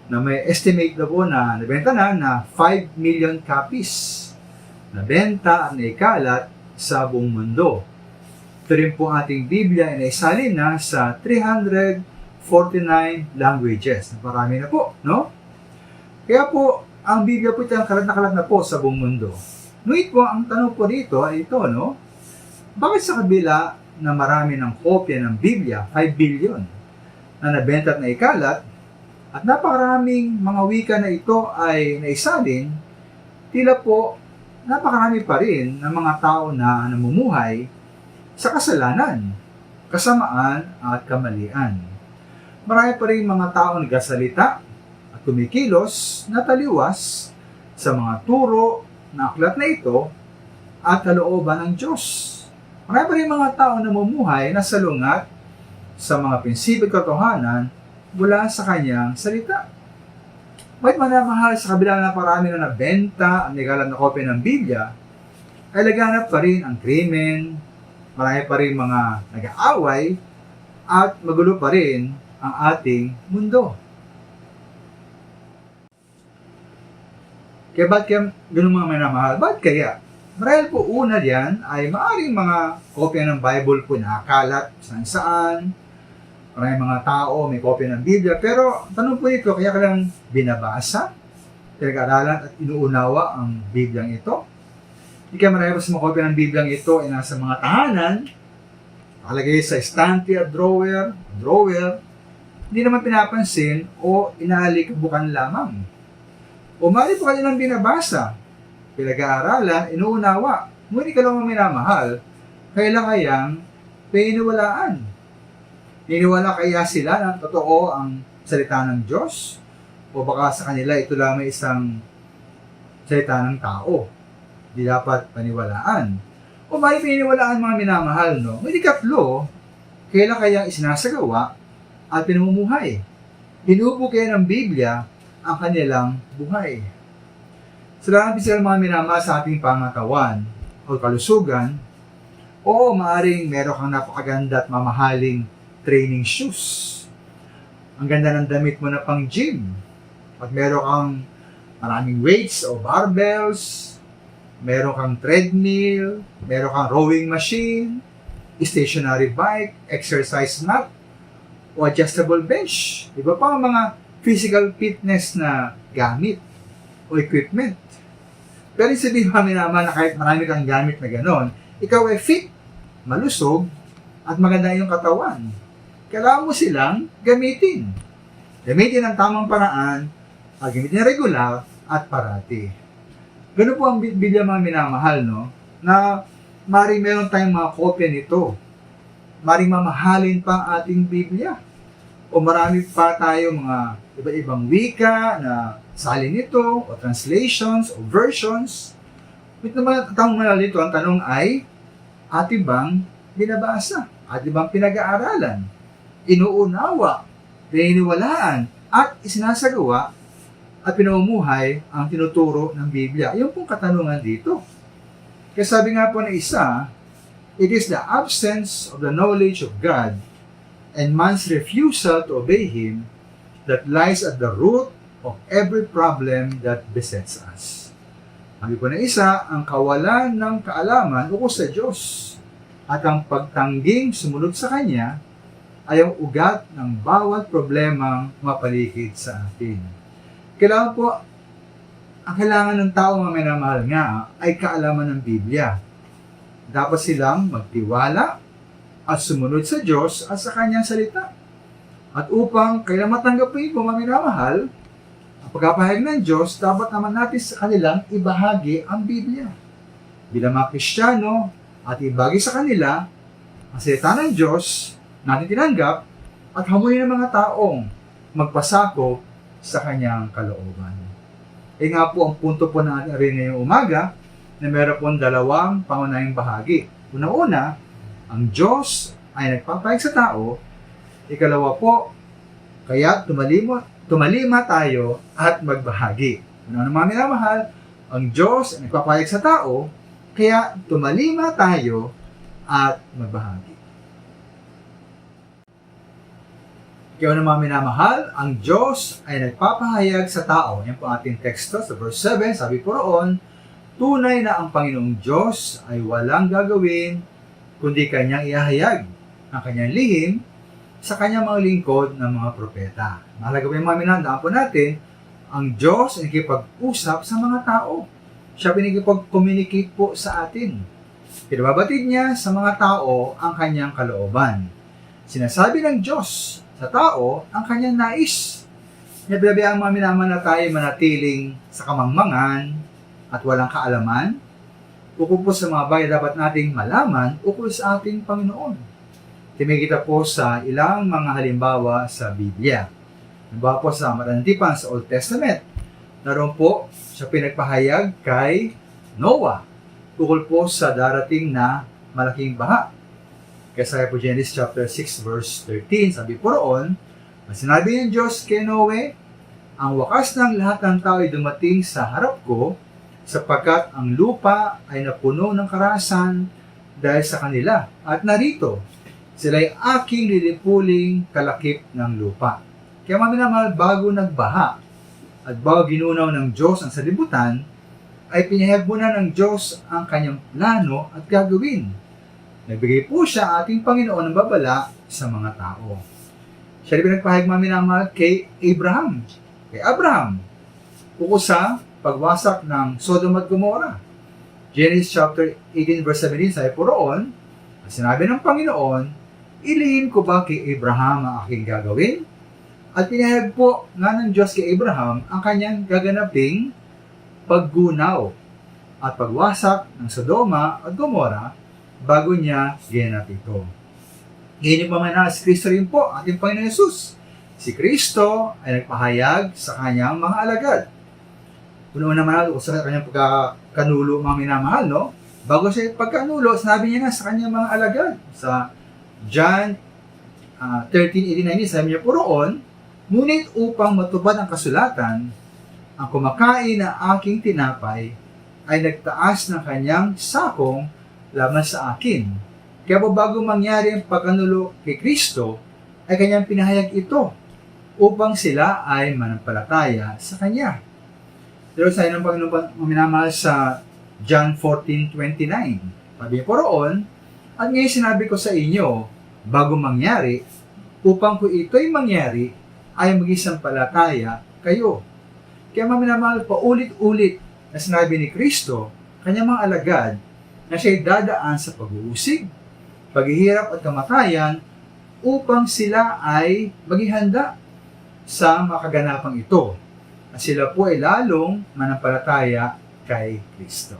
na may estimate na po na nabenta na 5 million copies nabenta at naikalat sa buong mundo. Ito rin po ating Biblia ay naisalin na sa 349 languages. Marami na po, no? Kaya po, ang Biblia po ito ang kalat na po sa buong mundo. Ngunit po, ang tanong po dito ay ito, no? Bakit sa kabila na marami ng kopya ng Biblia, 5 billion, na nabenta at naikalat, at napakaraming mga wika na ito ay naisalin, tila po, napakarami pa rin ng mga tao na namumuhay sa kasalanan, kasamaan at kamalian. Marami pa rin mga tao nagsasalita at kumikilos na taliwas sa mga turo na aklat na ito at kalooban ng Diyos. Marami pa rin mga tao na namumuhay na salungat sa mga prinsipyo at katotohanan mula sa Kanyang salita. Bakit manamahal sa kabila na parami na nabenta ang nagalat na kopya ng Biblia, ay laganap pa rin ang krimen, marami pa rin mga nag-aaway, at magulo pa rin ang ating mundo. Kaya ba't kaya ganun mga minamahal? Ba't kaya? Marahil po una diyan ay maaaring mga kopya ng Bible po nakakalat saan-saan. Maraming mga tao may kopya ng Biblia. Pero tanong po ito, kaya ka lang binabasa, pinag-aralan at inuunawa ang Bibliang ito? Hindi kaya marami sa mga kopya ng Bibliang ito ay nasa mga tahanan, nakalagay sa estante at drawer, hindi naman pinapansin o inaalikabukan lamang. O mali po kanilang binabasa, pinag-aaralan, inuunawa, ngunit ka lang minamahal, kailan kayang piniwalaan? Niniwala kaya sila na totoo ang salita ng Diyos? O baka sa kanila ito lang may isang salita ng tao? Di dapat paniwalaan. O may pininiwalaan mga minamahal, no? Ngunit ikatlo, kailan kayang isinasagawa at pinamumuhay? Binubuo kaya ng Biblia ang kanilang buhay. Sila ang pisal mga minamahal sa ating pangatawan o kalusugan, o maaring meron kang napakaganda at mamahaling training shoes. Ang ganda ng damit mo na pang gym. At meron kang maraming weights o barbells, meron kang treadmill, meron kang rowing machine, stationary bike, exercise mat, o adjustable bench. Iba pa ang mga physical fitness na gamit o equipment. Pero sabihin kami naman na kahit marami kang gamit na ganon, ikaw ay fit, malusog, at maganda yung katawan. Kailangan mo silang gamitin. Gamitin ang tamang paraan, at gamitin regular at parati. Ganun po ang Biblia mga minamahal, no? Na maring meron tayong mga kopya nito. Maring mamahalin pa ang ating Biblia. O marami pa tayo mga iba-ibang wika na salin nito, o translations, o versions. Ito naman, ang tanong ay, ating bang binabasa? Ating bang pinag-aaralan? Inuunawa, pininiwalaan, at isinasagawa at pinamumuhay ang tinuturo ng Biblia. Yung pong katanungan dito. Kaya sabi nga po ng isa, it is the absence of the knowledge of God and man's refusal to obey Him that lies at the root of every problem that besets us. Sabi po ng isa, ang kawalan ng kaalaman ukol sa Diyos at ang pagtangging sumunod sa Kanya ay ang ugat ng bawat problemang mapaligid sa atin. Kailangan po, ang kailangan ng tao mga minamahal nga ay kaalaman ng Biblia. Dapat silang magtiwala at sumunod sa Diyos at sa Kanyang salita. At upang kailang matanggapin po mga minamahal, ang pagkapahayag ng Diyos, dapat naman natin sa kanilang ibahagi ang Biblia. Bilang mga Kristiyano, at ibahagi sa kanila ang salita ng Diyos natin tinanggap at hamunin ng mga taong magpasakop sa Kanyang kalooban. Nga po ang punto po natin rin ngayong umaga na meron pong dalawang pangunahing bahagi. Una-una, ang Diyos ay nagpapahayag sa tao. Ikalawa po, kaya tumalima tayo at magbahagi. Una mga minamahal, ang Diyos ay nagpapahayag sa tao, kaya tumalima tayo at magbahagi. Kaya mga minamahal, ang Diyos ay nagpapahayag sa tao. Yan po ating teksto sa verse 7, sabi po roon, tunay na ang Panginoong Diyos ay walang gagawin kundi Kanyang ihahayag ang Kanyang lihim sa Kanyang mga lingkod ng mga propeta. Mahalaga po yung mga minandaan po natin, ang Diyos ay nakipag-usap sa mga tao. Siya pinakipag-communicate po sa atin. Pinababatid niya sa mga tao ang Kanyang kalooban. Sinasabi ng Diyos sa tao ang Kanyang nais. Nabilabi ang mga minaman na tayo manatiling sa kamangmangan at walang kaalaman, ukol po sa mga bagay dapat nating malaman ukol sa ating Panginoon. Timikita po sa ilang mga halimbawa sa Biblia. Halimbawa po sa marantipan sa Old Testament. Naroon po siya pinagpahayag kay Noah ukol po sa darating na malaking baha. Kaya po Genesis chapter 6 verse 13, sabi po roon, sinabi ng Diyos kay Noe, ang wakas ng lahat ng tao ay dumating sa harap ko, sapagkat ang lupa ay napuno ng karahasan dahil sa kanila. At narito, sila'y aking lilipuling kalakip ng lupa. Kaya mga minamahal, bago nagbaha at bago ginunaw ng Diyos ang salibutan, ay pinahayag muna ng Diyos ang kanyang plano at gagawin. Nagbigay po siya ating Panginoon ng babala sa mga tao. Siya rin pinagpahayag mga minamahal kay Abraham. Kay Abraham, ukol sa pagwasak ng Sodom at Gomorrah. Genesis chapter 18 verse 17, sabi po roon, sinabi ng Panginoon, ilihim ko ba kay Abraham ang aking gagawin? At pinahayag po nga ng Diyos kay Abraham ang kanyang gaganaping paggunaw at pagwasak ng Sodoma at Gomorrah bago niya ginanap ito. Ngayon yung mga si Kristo rin po, ating Panginoon Yesus. Si Kristo ay nagpahayag sa kanyang mga alagad. Una naman ako sa kanyang pagkakanulo mga minamahal, no? Bago siya pagkanulo, sinabi niya na sa kanyang mga alagad. Sa John 13:89, sabi niya po roon, ngunit upang matupad ang kasulatan, ang kumakain na aking tinapay ay nagtaas ng kanyang sakong laban sa akin. Kaya po bago mangyari ang pagkanulo kay Kristo, ay kanyang pinahayag ito upang sila ay manampalataya sa Kanya. Pero sa inang Panginoon minamahal sa John 14:29, sabi po roon, at ngayon sinabi ko sa inyo, bago mangyari, upang kung ito'y mangyari, ay magisampalataya kayo. Kaya minamahal, paulit-ulit na sinabi ni Kristo, kanyang mga alagad, na siya'y dadaan sa pag-uusig, paghihirap at kamatayan upang sila ay maghihanda sa makaganapang ito. At sila po ay lalong manampalataya kay Kristo.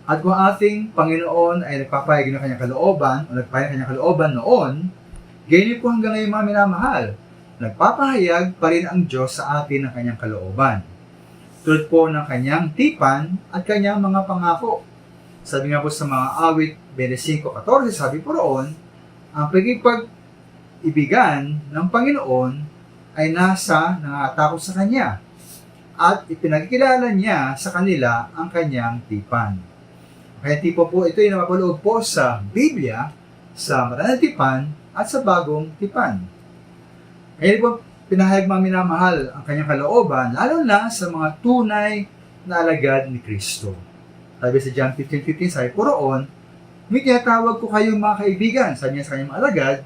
At kung ating Panginoon ay nagpapahayag ng kanyang kalooban o nagpahayag ng kanyang kalooban noon, ganyan po hanggang ngayon mga minamahal, nagpapahayag pa rin ang Diyos sa atin ng kanyang kalooban. Tulad po ng kanyang tipan at kanyang mga pangako. Sabi nga po sa mga awit 25:14, sabi po roon, ang pagkipag-ibigan ng Panginoon ay nasa nangatakot sa Kanya at ipinagkilala niya sa kanila ang kanyang tipan. Kaya tipo po ito ay napapaloob po sa Biblia, sa Maranang Tipan at sa Bagong Tipan. Kaya po pinahayag mga minamahal ang kanyang kalooban, lalo na sa mga tunay na alagad ni Kristo. Sabi sa John 15:15, sabi po roon, may tinatawag ko kayong mga kaibigan, sabi niya sa kanyang mga alagad,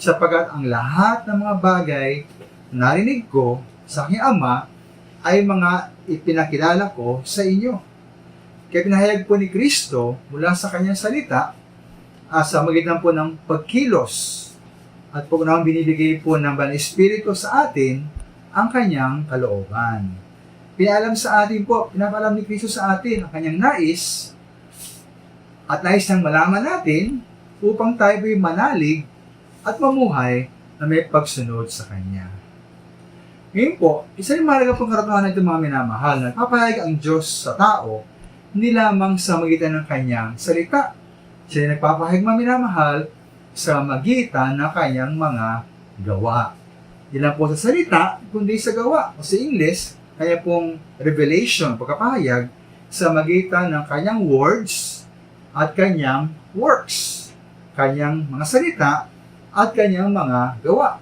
sapagkat ang lahat ng mga bagay na narinig ko sa aking Ama ay mga ipinakilala ko sa inyo. Kaya pinahayag po ni Kristo mula sa kanyang salita sa magitan po ng pagkilos at po na binibigay po ng Banal Espiritu sa atin ang kanyang kalooban. Pinaalam sa atin po, pinapaalam ni Kristo sa atin ang kanyang nais at nais nang malaman natin upang tayo ay manalig at mamuhay na may pagsunod sa Kanya. Ngayon po, isa rin mahalaga pong karatuhan ng itong mga minamahal na papayag ang Diyos sa tao hindi lamang sa magitan ng Kanyang salita. Siya ay nagpapahayag mga minamahal sa magitan ng Kanyang mga gawa. Hindi lang po sa salita, kundi sa gawa. O sa English, kaya pong revelation, pagkapahayag sa magitan ng Kanyang words at Kanyang works. Kanyang mga salita at Kanyang mga gawa.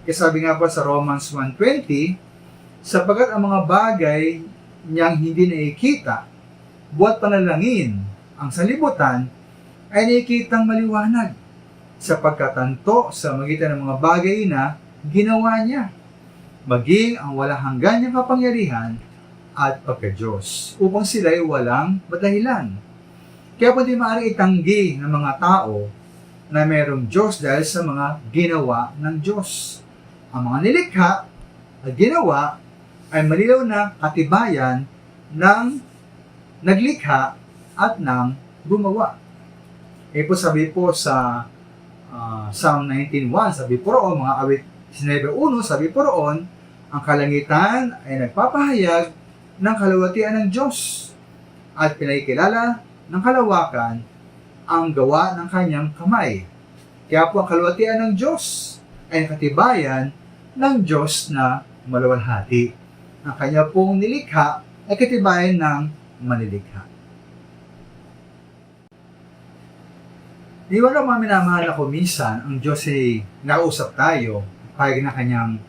Kaya sabi nga po sa Romans 1:20, sapagkat ang mga bagay niyang hindi nakikita, buhat panalangin ang sanlibutan, ay nakikitang maliwanag sa pagkatanto sa magitan ng mga bagay na ginawa niya, maging ang walang hanggan niyang kapangyarihan at pagka-Diyos, upang sila'y walang madahilan. Kaya po di maaaring itanggi ng mga tao na mayroong Diyos dahil sa mga ginawa ng Diyos. Ang mga nilikha at ginawa ay malinaw na katibayan ng naglikha at ng gumawa. Po sabi po sa Psalm 19:1, sabi po roon, mga awit 19:1, sabi po roon, ang kalangitan ay nagpapahayag ng kalawatian ng Diyos at pinakikilala ng kalawakan ang gawa ng kanyang kamay. Kaya po ang kalawatian ng Diyos ay katibayan ng Diyos na maluwalhati. Ang kanya pong nilikha ay katibayan ng manilikha. Di ba naman minamahal ako minsan, ang Diyos ay nausap tayo, pahayag na kanyang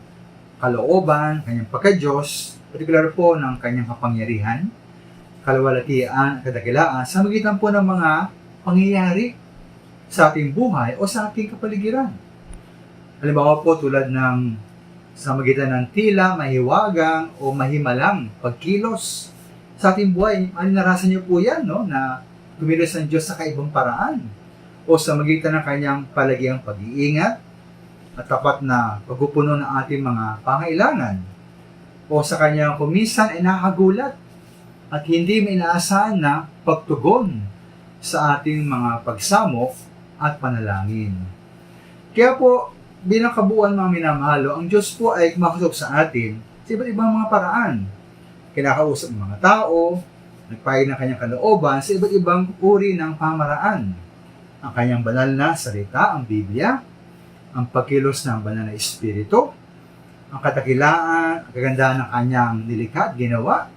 kalooban, kanyang pagka-Diyos, partikular po ng kanyang kapangyarihan, kalawalatian, kadakilaan, sa magitan po ng mga pangyayari sa ating buhay o sa ating kapaligiran. Halimbawa po tulad ng sa magitan ng tila, mahiwagang o mahimalang pagkilos sa ating buhay. Narasan niyo po yan, no? Na kumilos ng Diyos sa kaibang paraan o sa magitan ng kanyang palagiang pag-iingat at tapat na pagpupuno ng ating mga pangailangan o sa kanyang kumisan ay nakagulat at hindi may inaasahan na pagtugon sa ating mga pagsamo at panalangin. Kaya po, bilang kabuuan mga minamahalo, ang Diyos po ay kumakasok sa atin sa iba't ibang mga paraan. Kinakausap ng mga tao, nagpahayag ng kanyang kalooban sa iba't ibang uri ng pamaraan. Ang kanyang banal na salita, ang Biblia, ang pagkilos ng banal na Espiritu, ang katakilaan, ang kagandahan ng kanyang nilikha at ginawa,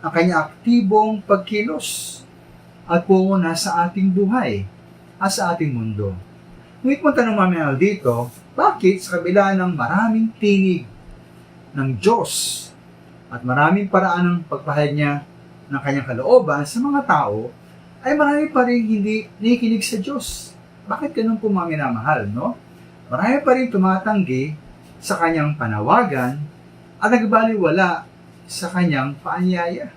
ang kanyang aktibong pagkilos at pumuna sa ating buhay at sa ating mundo. Ngunit kung tanong namin dito, bakit sa kabila ng maraming tinig ng Diyos at maraming paraan ng pagpahayag niya ng kanyang kalooban sa mga tao, ay marami pa rin hindi nakikinig sa Diyos? Bakit ganun po mga minamahal, no? Marami pa rin tumatanggi sa kanyang panawagan at nagbaliwala sa kanyang paanyaya.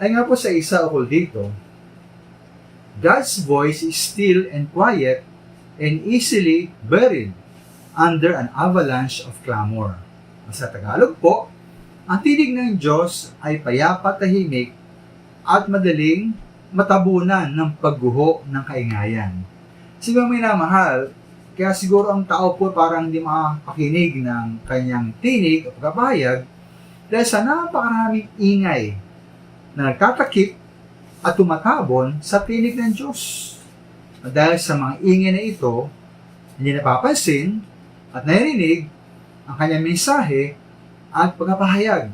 Ay nga po sa isa ukol dito, God's voice is still and quiet and easily buried under an avalanche of clamor. Sa Tagalog po, ang tinig ng Diyos ay payapa tahimik at madaling matabunan ng pagguho ng kaingayan. Siguro may namahal, kaya siguro ang tao po parang hindi makapakinig ng kanyang tinig o pagkapahayag dahil sa napakaraming ingay na nagtatakip at tumatabon sa tinig ng Diyos. At dahil sa mga ingay na ito, hindi napapansin at narinig ang kanyang mensahe at pagkapahayag.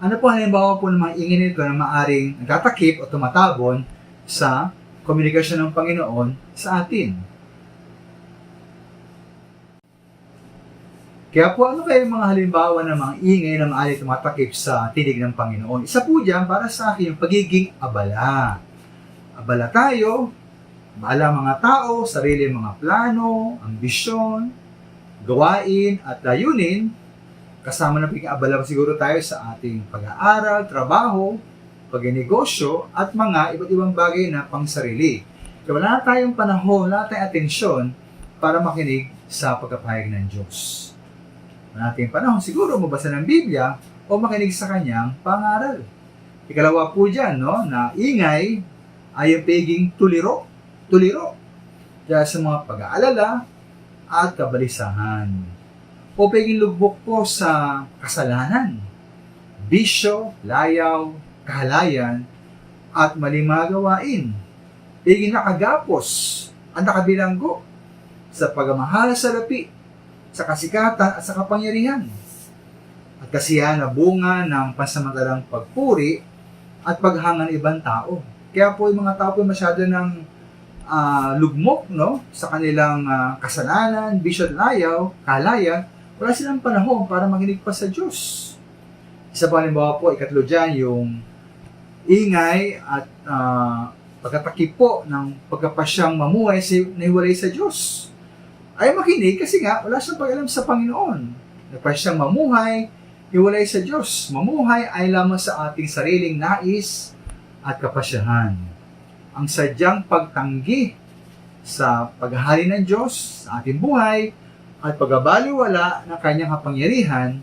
Ano po halimbawa po ng mga ingay nito na maaring nagtatakip o tumatabon sa komunikasyon ng Panginoon sa atin? Kaya po, ano kayo mga halimbawa ng mga ingay na maaari tumatakip sa tinig ng Panginoon? Isa po dyan, para sa akin, yung pagiging abala. Abala tayo, abala mga tao, sarili mga plano, ambisyon, gawain at layunin. Kasama na pagiging abala siguro tayo sa ating pag-aaral, trabaho, pag-negosyo, at mga iba't ibang bagay na pangsarili. Kaya wala tayong panahon, wala tayong atensyon para makinig sa pagpapahayag ng Diyos. Wala tayong panahon, siguro mabasa ng Biblia o makinig sa kanyang pangaral. Ikalawa po dyan, no, na ingay ay yung pagiging tuliro dahil sa mga pag-aalala at kabalisahan. O pagiging lubok po sa kasalanan, bisyo, layaw, kahalayan, at maling mga gawain. Pagiging nakagapos at nakabilanggo sa pagmamahal sa lapi, sa kasikatan at sa kapangyarihan. At kasiyahan na bunga ng pansamantalang pagpuri at paghanga ng ibang tao. Kaya po yung mga tao po masyado ng lugmok, no, sa kanilang kasalanan, bisyo at layaw, kahalayan, wala silang panahon para makinig pa sa Diyos. Isa pa halimbawa po, ikatlo dyan, yung ingay at pagkatakip po ng pagkapasyang mamuhay na hiwalay sa Diyos. Ay makinig kasi nga wala siyang pag-alam sa Panginoon. Nagpasyang mamuhay, hiwalay sa Diyos. Mamuhay ay lamang sa ating sariling nais at kapasyahan. Ang sadyang pagtanggi sa paghahari ng Diyos sa ating buhay at pagbabaliwala ng kanyang kapangyarihan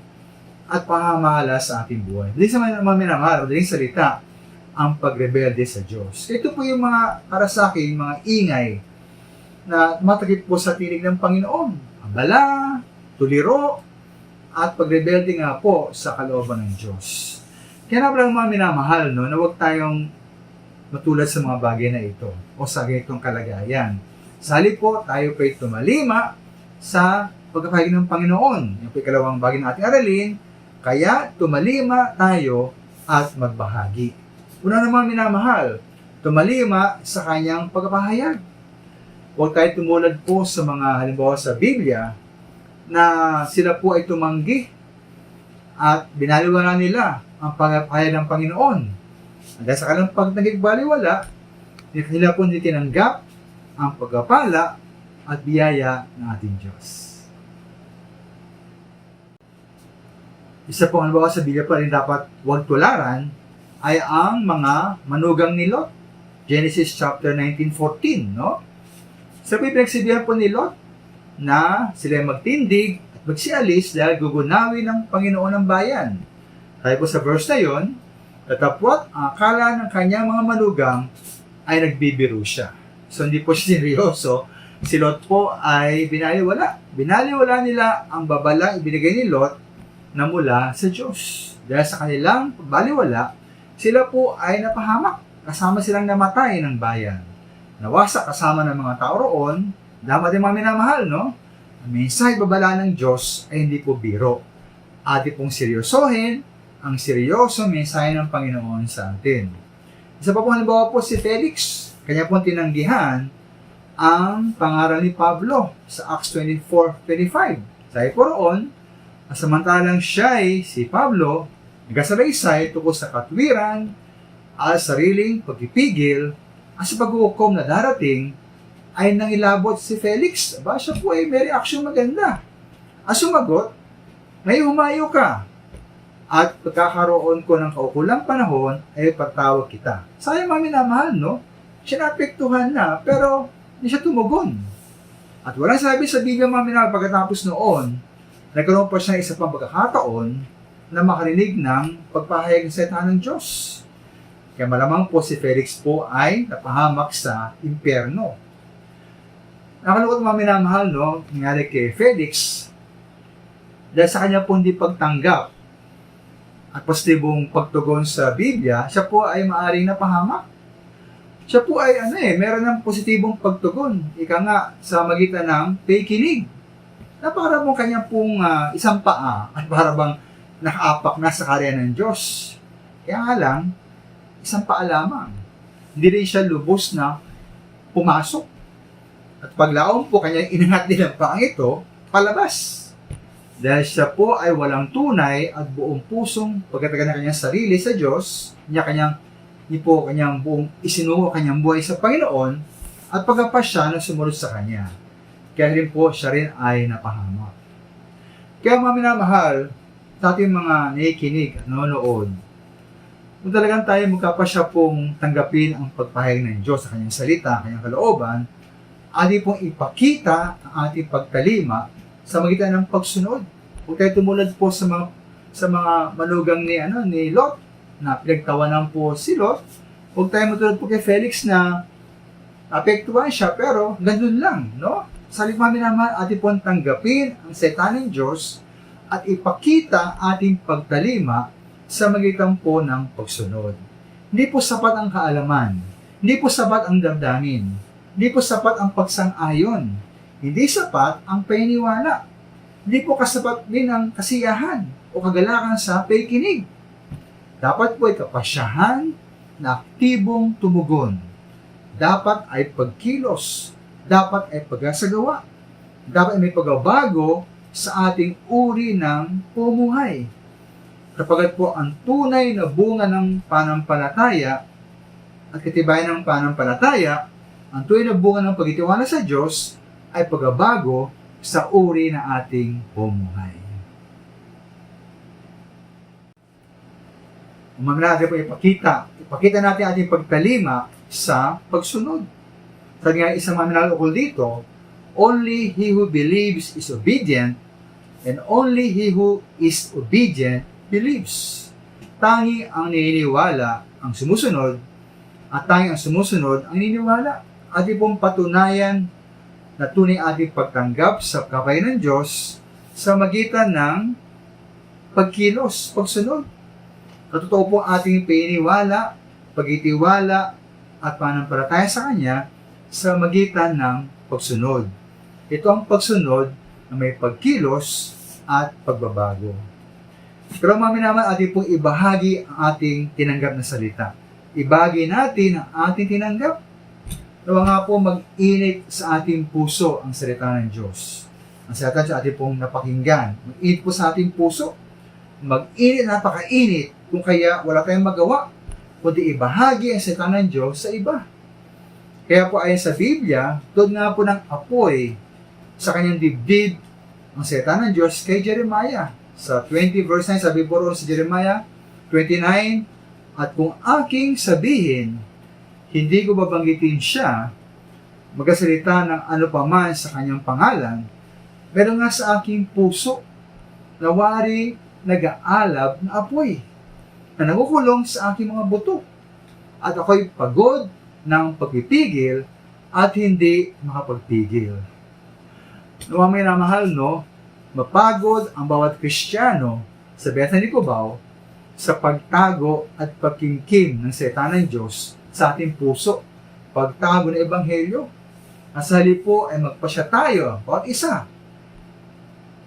at pahamahala sa ating buhay. Dali sa mga minamahal, daling salita, ang pagrebelde sa Diyos. Ito po yung mga, para sa akin, mga ingay na matakip po sa tinig ng Panginoon. Abala, tuliro, at pagrebelde nga po sa kalooban ng Diyos. Kaya na palang mga minamahal, no, na huwag tayong matulad sa mga bagay na ito o sa ganitong kalagayan. Sa halip po, tayo po'y tumalima sa pagkakahig ng Panginoon. Yung ikalawang bagay na ating aralin, kaya tumalima tayo at magbahagi. Una naman minamahal, tumalima sa kanyang pagpapahayag. Huwag tayo tumulad po sa mga halimbawa sa Biblia na sila po ay tumanggi at binaliwala nila ang pagpapahayag ng Panginoon. At dahil sa kanilang pagnagigbaliwala, nila po hindi tinanggap ang pagpapala at biyaya ng ating Diyos. Isa po halimbawa sa Biblia pa rin dapat huwag tularan ay ang mga manugang ni Lot. Genesis chapter 19:14, no? Sa pinagsabihan po ni Lot na sila magtindig at magsialis dahil gugunawin ng Panginoon ng bayan. Tayo po sa verse na yon, tatapwat ang akala ng kanyang mga manugang ay nagbibiro siya. So hindi po siya seryoso. Si Lot po ay binaliwala. Binaliwala nila ang babalang ibinigay ni Lot na mula sa Diyos. Dahil sa kanilang pagbaliwala, sila po ay napahamak. Kasama silang namatay ng bayan. Nawasak kasama ng mga tao roon. Dapat din mga minamahal, no? Ang mensahe babala ng Diyos ay hindi po biro. Atin pong seryosohin ang seryosong mensahe ng Panginoon sa atin. Isa pa po halimbawa po si Felix. Kanya po tinanggihan ang pangaral ni Pablo sa Acts 24:25. Sabi po roon, samantalang siya ay si Pablo, nagkasalaysay tungkol sa katwiran at sariling pagpipigil at sa pag-uukom na darating ay nangilabot si Felix. Aba, siya po ay may reaksyon maganda. At sumagot, may humayo ka at pagkakaroon ko ng kaukulang panahon ay patawag kita. Sayang mga minamahal, no? Siya naapektuhan na, pero hindi siya tumugon. At walang sabi sa Biblia mga minamahal pagkatapos noon, nagkaroon pa siya isa pang pagkakataon na makarinig ng pagpahayag ng salita ng Diyos. Kaya malamang po si Felix po ay napahamak sa impyerno. Nakalungkot mga minamahal, no? Nangyari kay Felix, dahil sa kanya po hindi pagtanggap at positibong pagtugon sa Biblia, siya po ay maaring napahamak. Siya po ay meron ng positibong pagtugon. Ika nga sa magitan ng pakikinig. Na para mong kanya pong isang paa at para bang nakaapak na sa karya ng Diyos. Kaya nga lang, isang paa lamang. Hindi rin siya lubos na pumasok. At paglaon po, kanya inangat din ang paang ito, palabas. Dahil siya po ay walang tunay at buong pusong pagkatagan ng kanyang sarili sa Diyos, kanyang buong isinuho kanyang buhay sa Panginoon, at pagkapas siya na sumunod sa Kanya. Kaya rin po siya rin ay napahamak. Kaya mga minamahal, sa ating mga nakikinig at nanonood, kung talagang tayo magkapasya pong tanggapin ang pagpahayag ng Diyos sa Kanyang salita, Kanyang kalooban, ating pong ipakita ang ating pagtalima sa magitan ng pagsunod. Huwag tayo tumulad po sa mga manugang ni Lot, na pinagtawanan po si Lot. Huwag tayo matulad po kay Felix na apektuhan siya, pero ganun lang, no? Sa halip naman, ating pong tanggapin ang salita ng Diyos at ipakita ating pagtalima sa magitan po ng pagsunod. Hindi po sapat ang kaalaman, hindi po sapat ang damdamin, hindi po sapat ang pagsang-ayon, hindi sapat ang paniniwala. Hindi po kasapat din ang kasiyahan o kagalakan sa pakikinig. Dapat po ay kapasyahan na aktibong tumugon. Dapat ay pagkilos. Dapat ay pagsasagawa. Dapat ay may pagbabago sa ating uri ng pumuhay. Kapag po ang tunay na bunga ng panampalataya at katibayan ng panampalataya, ang tunay na bunga ng pagtitiwala sa Diyos ay pagbabago sa uri na ating pumuhay. Umamin natin po ipakita natin ating pagtalima sa pagsunod. Sabi nga isang maminal ukol dito, only he who believes is obedient, and only he who is obedient believes. Tangi ang naniniwala ang sumusunod, at tangi ang sumusunod ang naniniwala. Ating pong patunayan na tunay ating pagtanggap sa kapayan ng Diyos sa magitan ng pagkilos, pagsunod. Totoo po ating paniniwala, pagtitiwala at panampalataya sa Kanya sa magitan ng pagsunod. Ito ang pagsunod na may pagkilos at pagbabago. Pero naman ating pong ibahagi ang ating tinanggap na salita. Ibahagi natin ang ating tinanggap. Nawa nga po mag-init sa ating puso ang salita ng Diyos. Ang salita sa ating pong napakinggan. Mag-init po sa ating puso. Mag-init, napakainit. Kung kaya wala tayong magawa, kundi ibahagi ang salita ng Diyos sa iba. Kaya po ayon sa Biblia, tulad nga po ng apoy sa kanyang dibdib ang salita ng Diyos kay Jeremiah. Sa 20 verse 9, sabi po roon sa Jeremiah 29, at kung aking sabihin, hindi ko babanggitin siya, magkasalita ng ano paman sa kanyang pangalan, pero nga sa aking puso, nawari nag-aalab na apoy, na nagukulong sa aking mga buto, at ako'y pagod ng pagpipigil at hindi makapagpigil. Nawa may namahal, no? Mapagod ang bawat Kristiyano sa Bethany Cubao sa pagtago at pagkingkim ng salita ng Diyos sa ating puso, pagtago ng Ebanghelyo. Ang sa halip po ay magpasya tayo, bawat isa,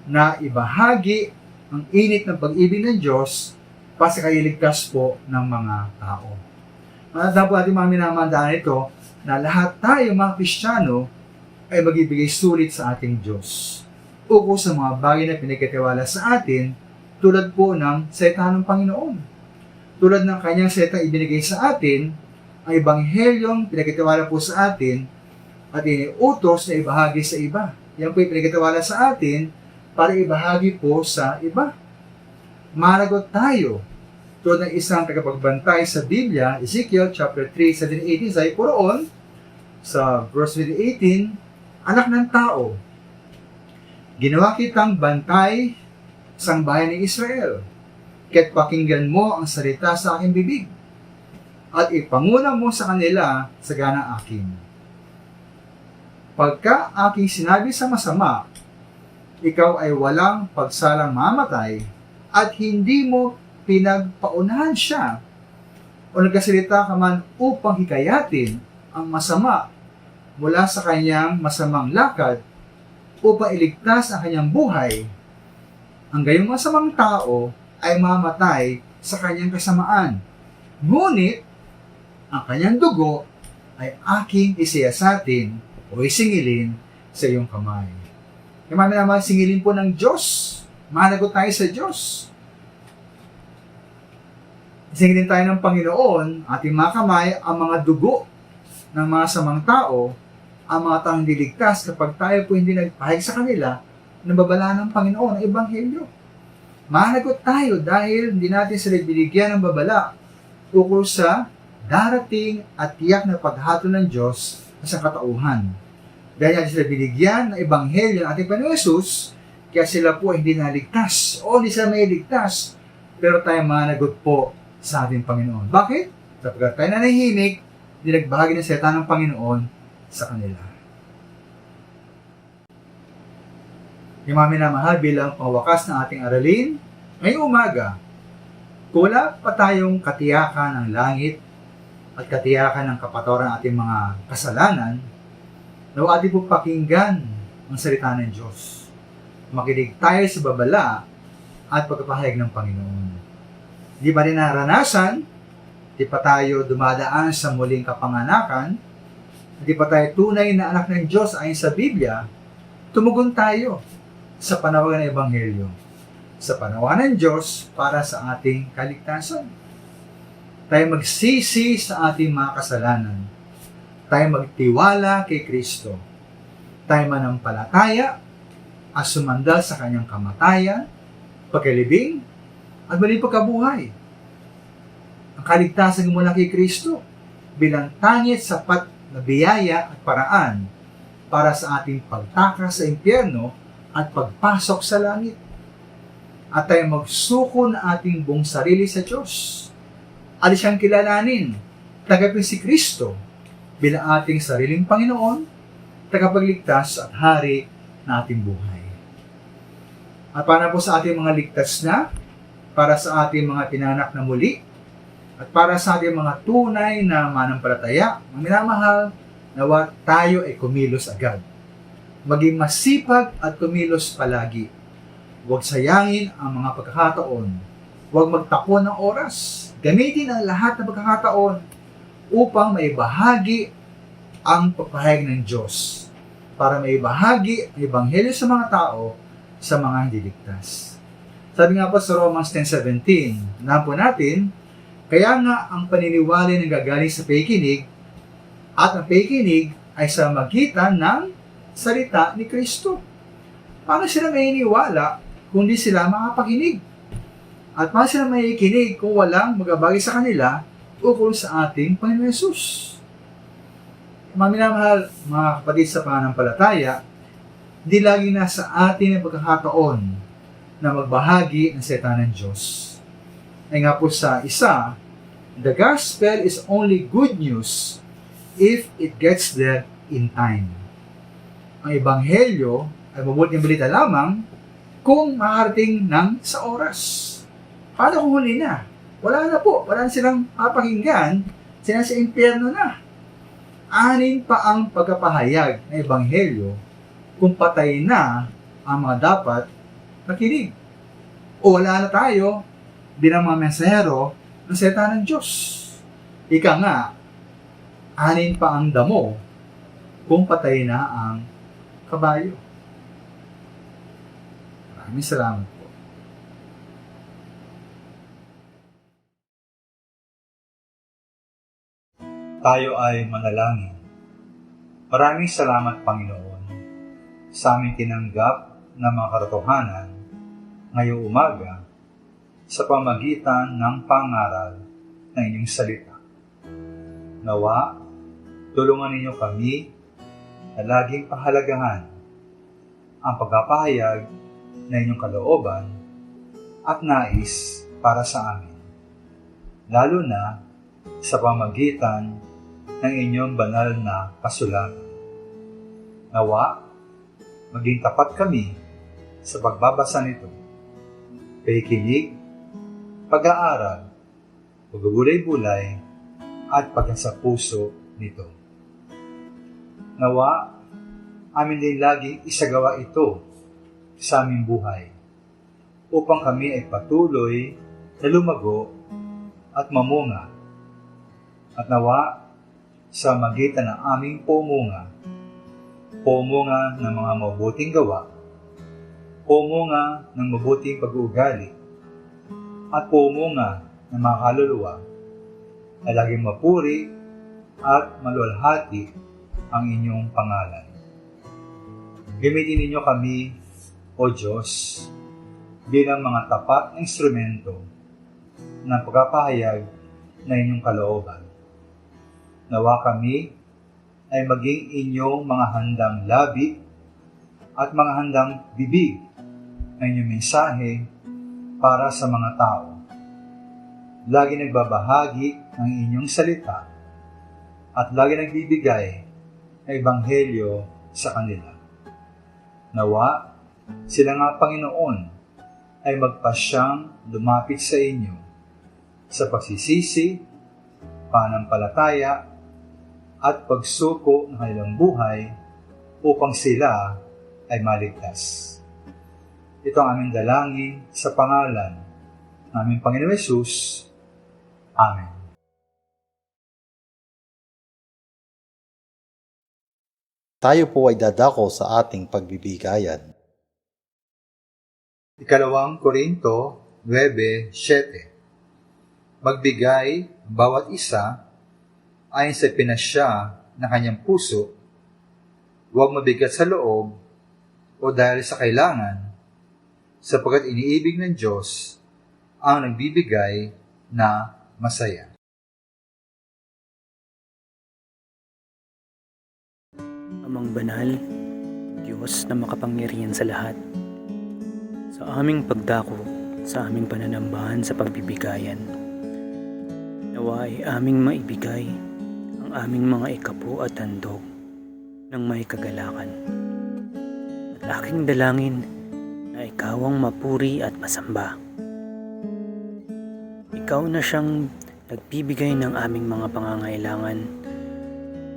na ibahagi ang init ng pag-ibig ng Diyos para sa kailigtas po ng mga tao. Matanda po ating mga minamandaan ito na lahat tayo mga Kristiyano ay magbibigay sulit sa ating Diyos ukol sa mga bagay na pinagkatiwala sa atin tulad po ng salita ng Panginoon. Tulad ng kanyang salita ibinigay sa atin, ang Ebanghelyong pinagkatiwala po sa atin at iniutos na ibahagi sa iba. Yan po yung pinagkatiwala sa atin para ibahagi po sa iba. Managot tayo. Tulad ng isang tagapagbantay sa Biblia, Ezekiel chapter 3, 17-18, sabi po roon, sa verse 18, anak ng tao, ginawa kitang bantay sa bayan ng Israel, kaya't pakinggan mo ang salita sa aking bibig, at ipanguna mo sa kanila sa gana akin. Pagka aking sinabi sa masama, ikaw ay walang pagsalang mamatay, at hindi mo pinagpaunahan siya, o nagkasalita ka man upang hikayatin ang masama mula sa kanyang masamang lakad, upang iligtas ang kanyang buhay, ang gayong masamang tao ay mamatay sa kanyang kasamaan. Ngunit, ang kanyang dugo ay aking isiyasatin o isingilin sa iyong kamay. Kaya naman singilin po ng Diyos Managot tayo sa Diyos. Isingin din tayo ng Panginoon, ating mga kamay, ang mga dugo ng mga samang tao, ang mga taong diligtas kapag tayo po hindi nagpahig sa kanila, nababala ng Panginoon ang Ebanghelyo. Managot tayo dahil hindi natin sila binigyan ng babala ukol sa darating at tiyak na paghatol ng Diyos sa katauhan. Dahil natin sila binigyan ng Ebanghelyo ng ating Panginoon Jesus, kaya sila po hindi naligtas o hindi sila may ligtas, pero tayo managot po sa ating Panginoon. Bakit? Sapagkat tayo nanahimik, hindi nagbahagi ng salita ng Panginoon sa kanila. Yung mga minamahal bilang pangwakas ng ating aralin, ngayong umaga, kung wala pa tayong katiyakan ng langit at katiyakan ng kapatawaran ng ating mga kasalanan, nawa ating po pakinggan ang salita ng Diyos. Makinig tayo sa babala at pagpapahayag ng Panginoon. Di ba rin naranasan, di pa tayo dumadaan sa muling kapanganakan, di pa tayo tunay na anak ng Diyos ayon sa Biblia, tumugon tayo sa panawagan ng Ebanghelyo, sa panawagan ng Diyos para sa ating kaligtasan. Tayo magsisi sa ating mga kasalanan. Tayo magtiwala kay Kristo. Tayo manampalataya at sumandal sa kanyang kamatayan, pagkalibing, at muli pagkabuhay. Ang kaligtasan mula kay Kristo bilang tangit sapat na biyaya at paraan para sa ating pagtakas sa impyerno at pagpasok sa langit. At tayo magsuko na ating buong sarili sa Diyos. Alis siyang kilalanin, tagapin si Kristo bilang ating sariling Panginoon, tagapagligtas at hari na ating buhay. At para po sa ating mga ligtas na, para sa ating mga pinanak na muli, at para sa ating mga tunay na manampalataya, mga minamahal, nawa tayo ay kumilos agad. Maging masipag at kumilos palagi. Huwag sayangin ang mga pagkakataon. Huwag magtapon ng oras. Gamitin ang lahat ng pagkakataon upang maibahagi ang pagpahayag ng Diyos. Para maibahagi ang Ebanghelyo sa mga tao, sa mga hindi ligtas. Sabi nga po sa Romans 10:17, na po natin, kaya nga ang paniniwala ng gagaling sa pakikinig, at ang pakikinig ay sa magitan ng salita ni Kristo. Paano sila maniniwala kung di sila makapakinig? At paano sila makikinig kung walang magabagi sa kanila ukol sa ating Panginoon Yesus? Mga minamahal, mga kapatid sa pananampalataya, di lagi nasa atin ang pagkakataon na magbahagi ng salita ng Diyos. Ay nga po sa isa, the gospel is only good news if it gets there in time. Ang ebanghelyo ay mabuting balita lamang kung makarating ng sa oras. Paano kung huli na? Wala na po. Wala na silang papakinggan. Sila sa impyerno na. Anin pa ang pagkapahayag ng ebanghelyo kung patay na ang mga dapat nakinig. O wala na tayo bilang mga mensahero ng salita ng Diyos. Ika nga, anin pa ang damo kung patay na ang kabayo. Maraming salamat po. Tayo ay manalangin. Maraming salamat, Panginoon, sa aming tinanggap na mga katotohanan ngayong umaga sa pamagitan ng pangaral ng inyong salita. Nawa, tulungan ninyo kami na laging pahalagahan ang pagpapahayag na inyong kalooban at nais para sa amin, lalo na sa pamagitan ng inyong banal na kasulatan. Nawa, maging tapat kami sa pagbabasa nito, pakikinig, pag-aaral, pagbubulay-bulay, at pagkasa puso nito. Nawa, amin din lagi isagawa ito sa aming buhay upang kami ay patuloy na lumago at mamunga. At nawa, sa magitan ng aming pumunga ng mga mabuting gawa, pumunga ng mabuting pag-uugali, at pumunga ng mga kaluluwa na laging mapuri at maluwalhati ang inyong pangalan. Gamitin ninyo kami, O Diyos, bilang mga tapat na instrumento ng pagpapahayag ng inyong kalooban. Nawa kami ay maging inyong mga handang labi at mga handang bibig ng inyong mensahe para sa mga tao. Lagi nagbabahagi ng inyong salita at lagi nagbibigay ng ebanghelyo sa kanila. Nawa, sila nga Panginoon ay magpasyang lumapit sa inyo sa pagsisisi, panampalataya, at pagsuko ng kanilang buhay upang sila ay maligtas. Ito ang aming dalangin sa pangalan ng aming Panginoon Hesus. Amen. Tayo po ay dadako sa ating pagbibigayan. 2 Korinto 9:7. Magbigay bawat isa ayon sa pinasya ng kanyang puso, huwag mabigat sa loob o dahil sa kailangan, sapagkat iniibig ng Diyos ang nagbibigay na masaya. Amang banal, Diyos na makapangyarihan sa lahat, sa aming pagdako, sa aming pananambahan sa pagbibigayan, nawa ay aming maibigay ang aming mga ikapu at handog ng may kagalakan. At aking dalangin na ikaw ang mapuri at masamba. Ikaw na siyang nagbibigay ng aming mga pangangailangan,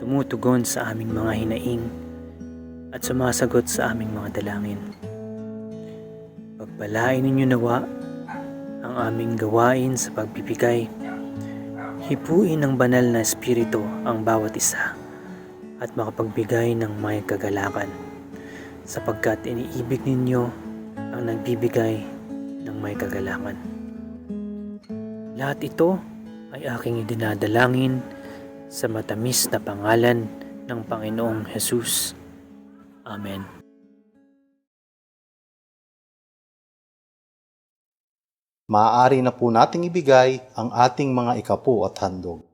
tumutugon sa aming mga hinaing, at sumasagot sa aming mga dalangin. Pagpalain ninyo nawa ang aming gawain sa pagbibigay. Hipuin ng banal na espiritu ang bawat isa at makapagbigay ng may kagalakan, sapagkat iniibig ninyo ang nagbibigay ng may kagalakan. Lahat ito ay aking idinadalangin sa matamis na pangalan ng Panginoong Hesus. Amen. Maaari na po nating ibigay ang ating mga ikapu at handog.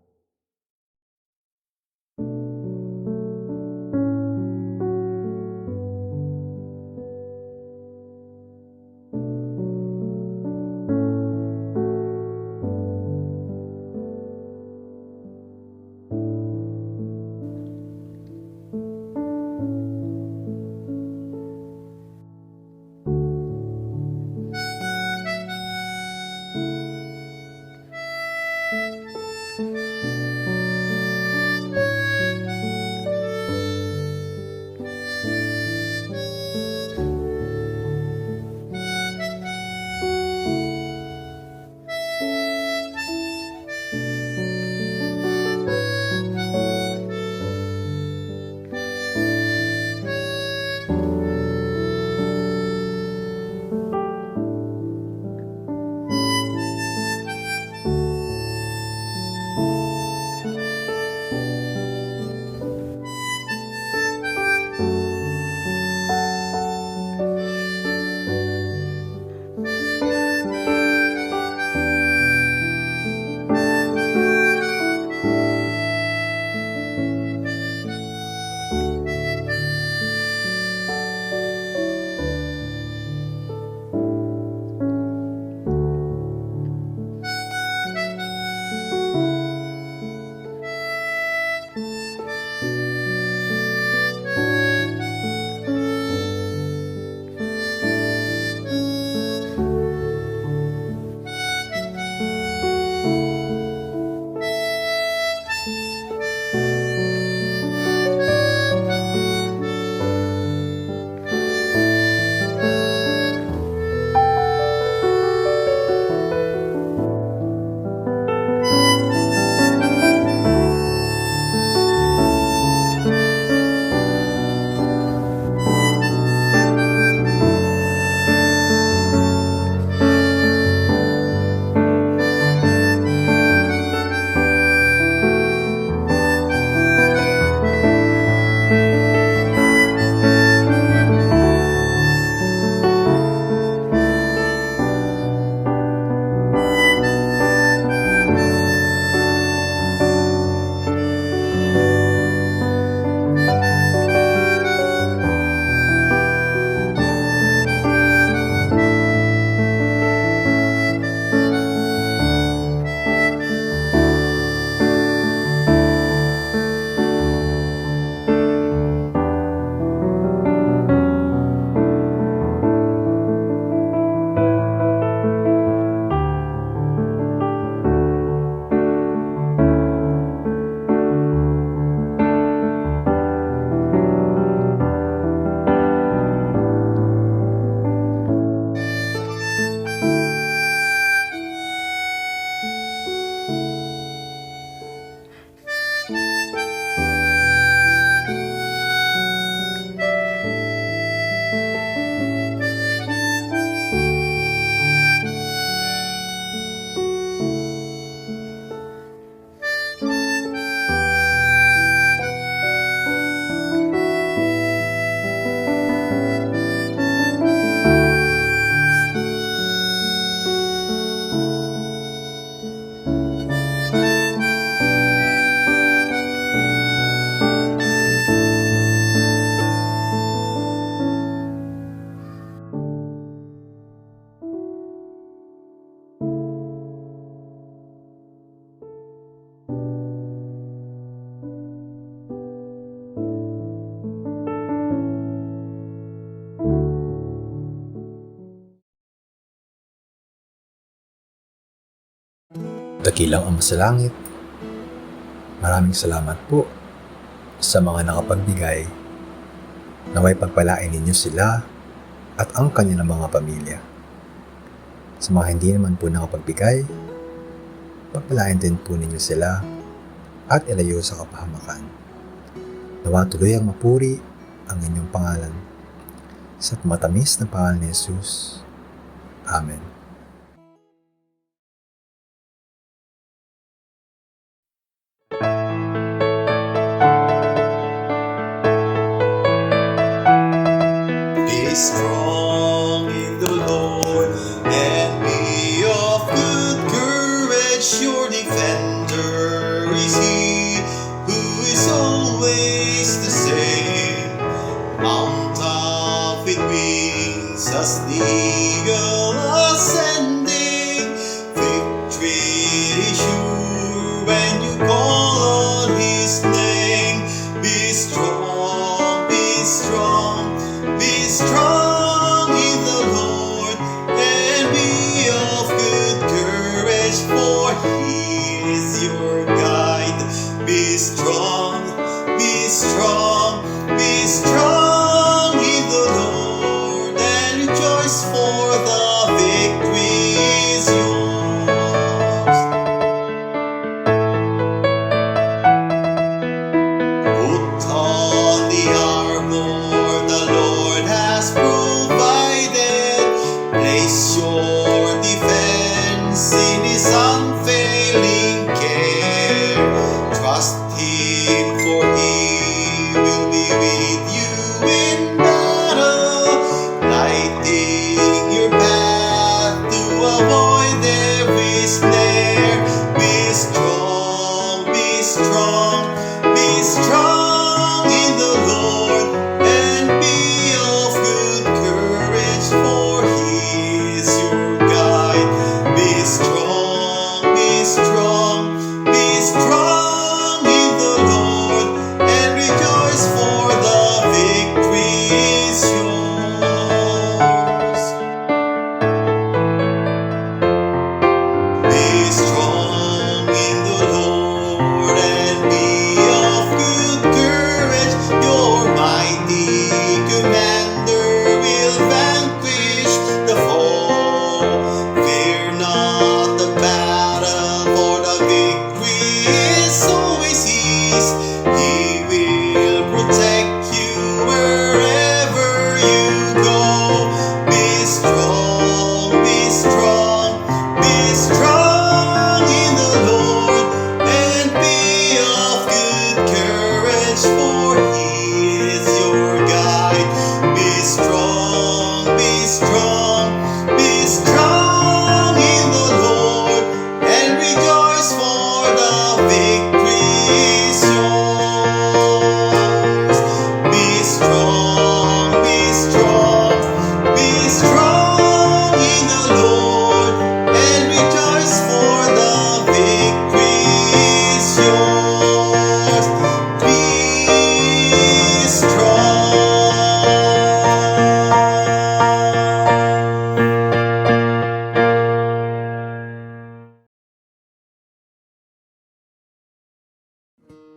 Dakilang Ama sa Langit, maraming salamat po sa mga nakapagbigay. Naway pagpalain ninyo sila at ang kanilang mga pamilya. Sa mga hindi naman po nakapagbigay, pagpalain din po ninyo sila at ilayo sa kapahamakan. Nawa tuloy ang mapuri ang inyong pangalan sa matamis na pangalan ni Jesus. Amen. Be strong in the Lord and be of good courage. Your defender is He who is always the same. Mount up with wings as the eagle ascending. Victory is sure when you call on His name. Be strong, be strong. Be strong in the Lord and be of good courage, for He is your guide. Be strong, be strong, be strong in the Lord and rejoice, for the victory is yours. Put on the armor the Lord has provided. Place your defense in His unfailing care. Trust Him, for He will be with you in battle, lighting your path to avoid every snare. Be strong, be strong, be strong in the Lord and be of good courage, for He is your guide. Be strong, be strong, be strong in the Lord and rejoice, for the victory is yours. Be strong in the Lord and be of good courage. Your mighty commander will vanquish the foe. Fear not the battle, for the victory is always His. He will protect you wherever you go. Be strong, be strong, be strong in the Lord and be of good courage, for He is your guide. Be strong, be strong, be strong in the Lord and rejoice, for the victory is yours. Be strong, be strong, be strong in the Lord and rejoice, for the victory is yours. Be strong.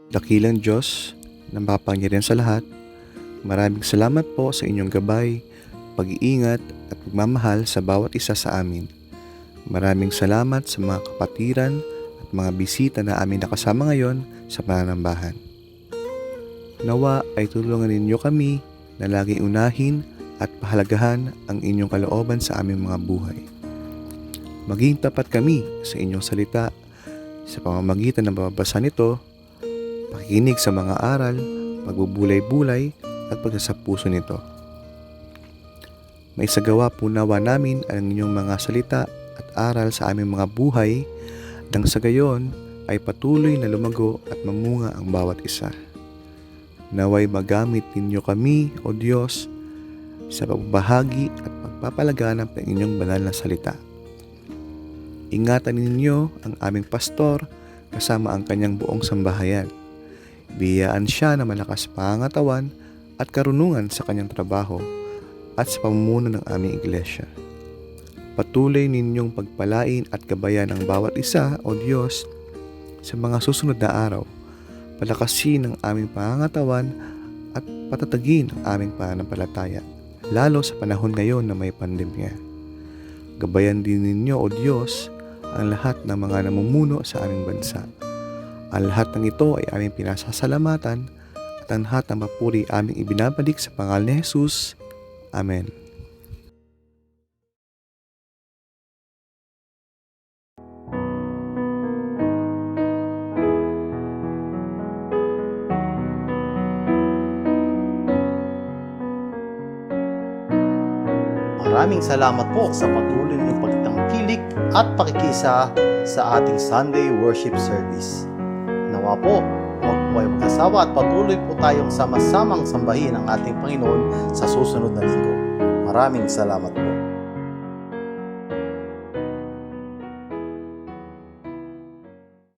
Dakilang Diyos na makapangyarihan sa lahat, maraming salamat po sa inyong gabay, pag-iingat at pagmamahal sa bawat isa sa amin. Maraming salamat sa mga kapatiran at mga bisita na amin nakasama ngayon sa pananambahan. Nawa ay tulungan ninyo kami na laging unahin at pahalagahan ang inyong kalooban sa aming mga buhay. Maging tapat kami sa inyong salita sa pamamagitan ng pagbabasa nito, pakikinig sa mga aral, pagbubulay-bulay at pagsasapuso nito. Maisagawa po nawa namin ang inyong mga salita at aral sa aming mga buhay, nang sa gayon ay patuloy na lumago at mamunga ang bawat isa. Naway magamit ninyo kami, O Diyos, sa pagbahagi at pagpapalaganap ng inyong banal na salita. Ingatan ninyo ang aming pastor kasama ang kanyang buong sambahayan. Biyayaan siya na malakas pangatawan at karunungan sa kanyang trabaho at sa pamumuno ng aming iglesia. patuloy ninyong pagpalain at gabayan ang bawat isa, O Diyos, sa mga susunod na araw. Palakasin ang aming pangangatawan at patatagin ang aming pananampalataya, lalo sa panahon ngayon na may pandemya. Gabayan din ninyo, O Diyos, ang lahat ng mga namumuno sa aming bansa. Ang lahat ng ito ay aming pinasasalamatan at ang lahat ng papuri aming ibinabalik sa pangalan ni Jesus. Amen. Maraming salamat po sa patuloy niyong pagtangkilik at pakikisa sa ating Sunday Worship Service. Nawa po, huwag po kayo magkasawa at patuloy po tayong sama-samang sambahin ang ating Panginoon sa susunod na linggo. Maraming salamat po.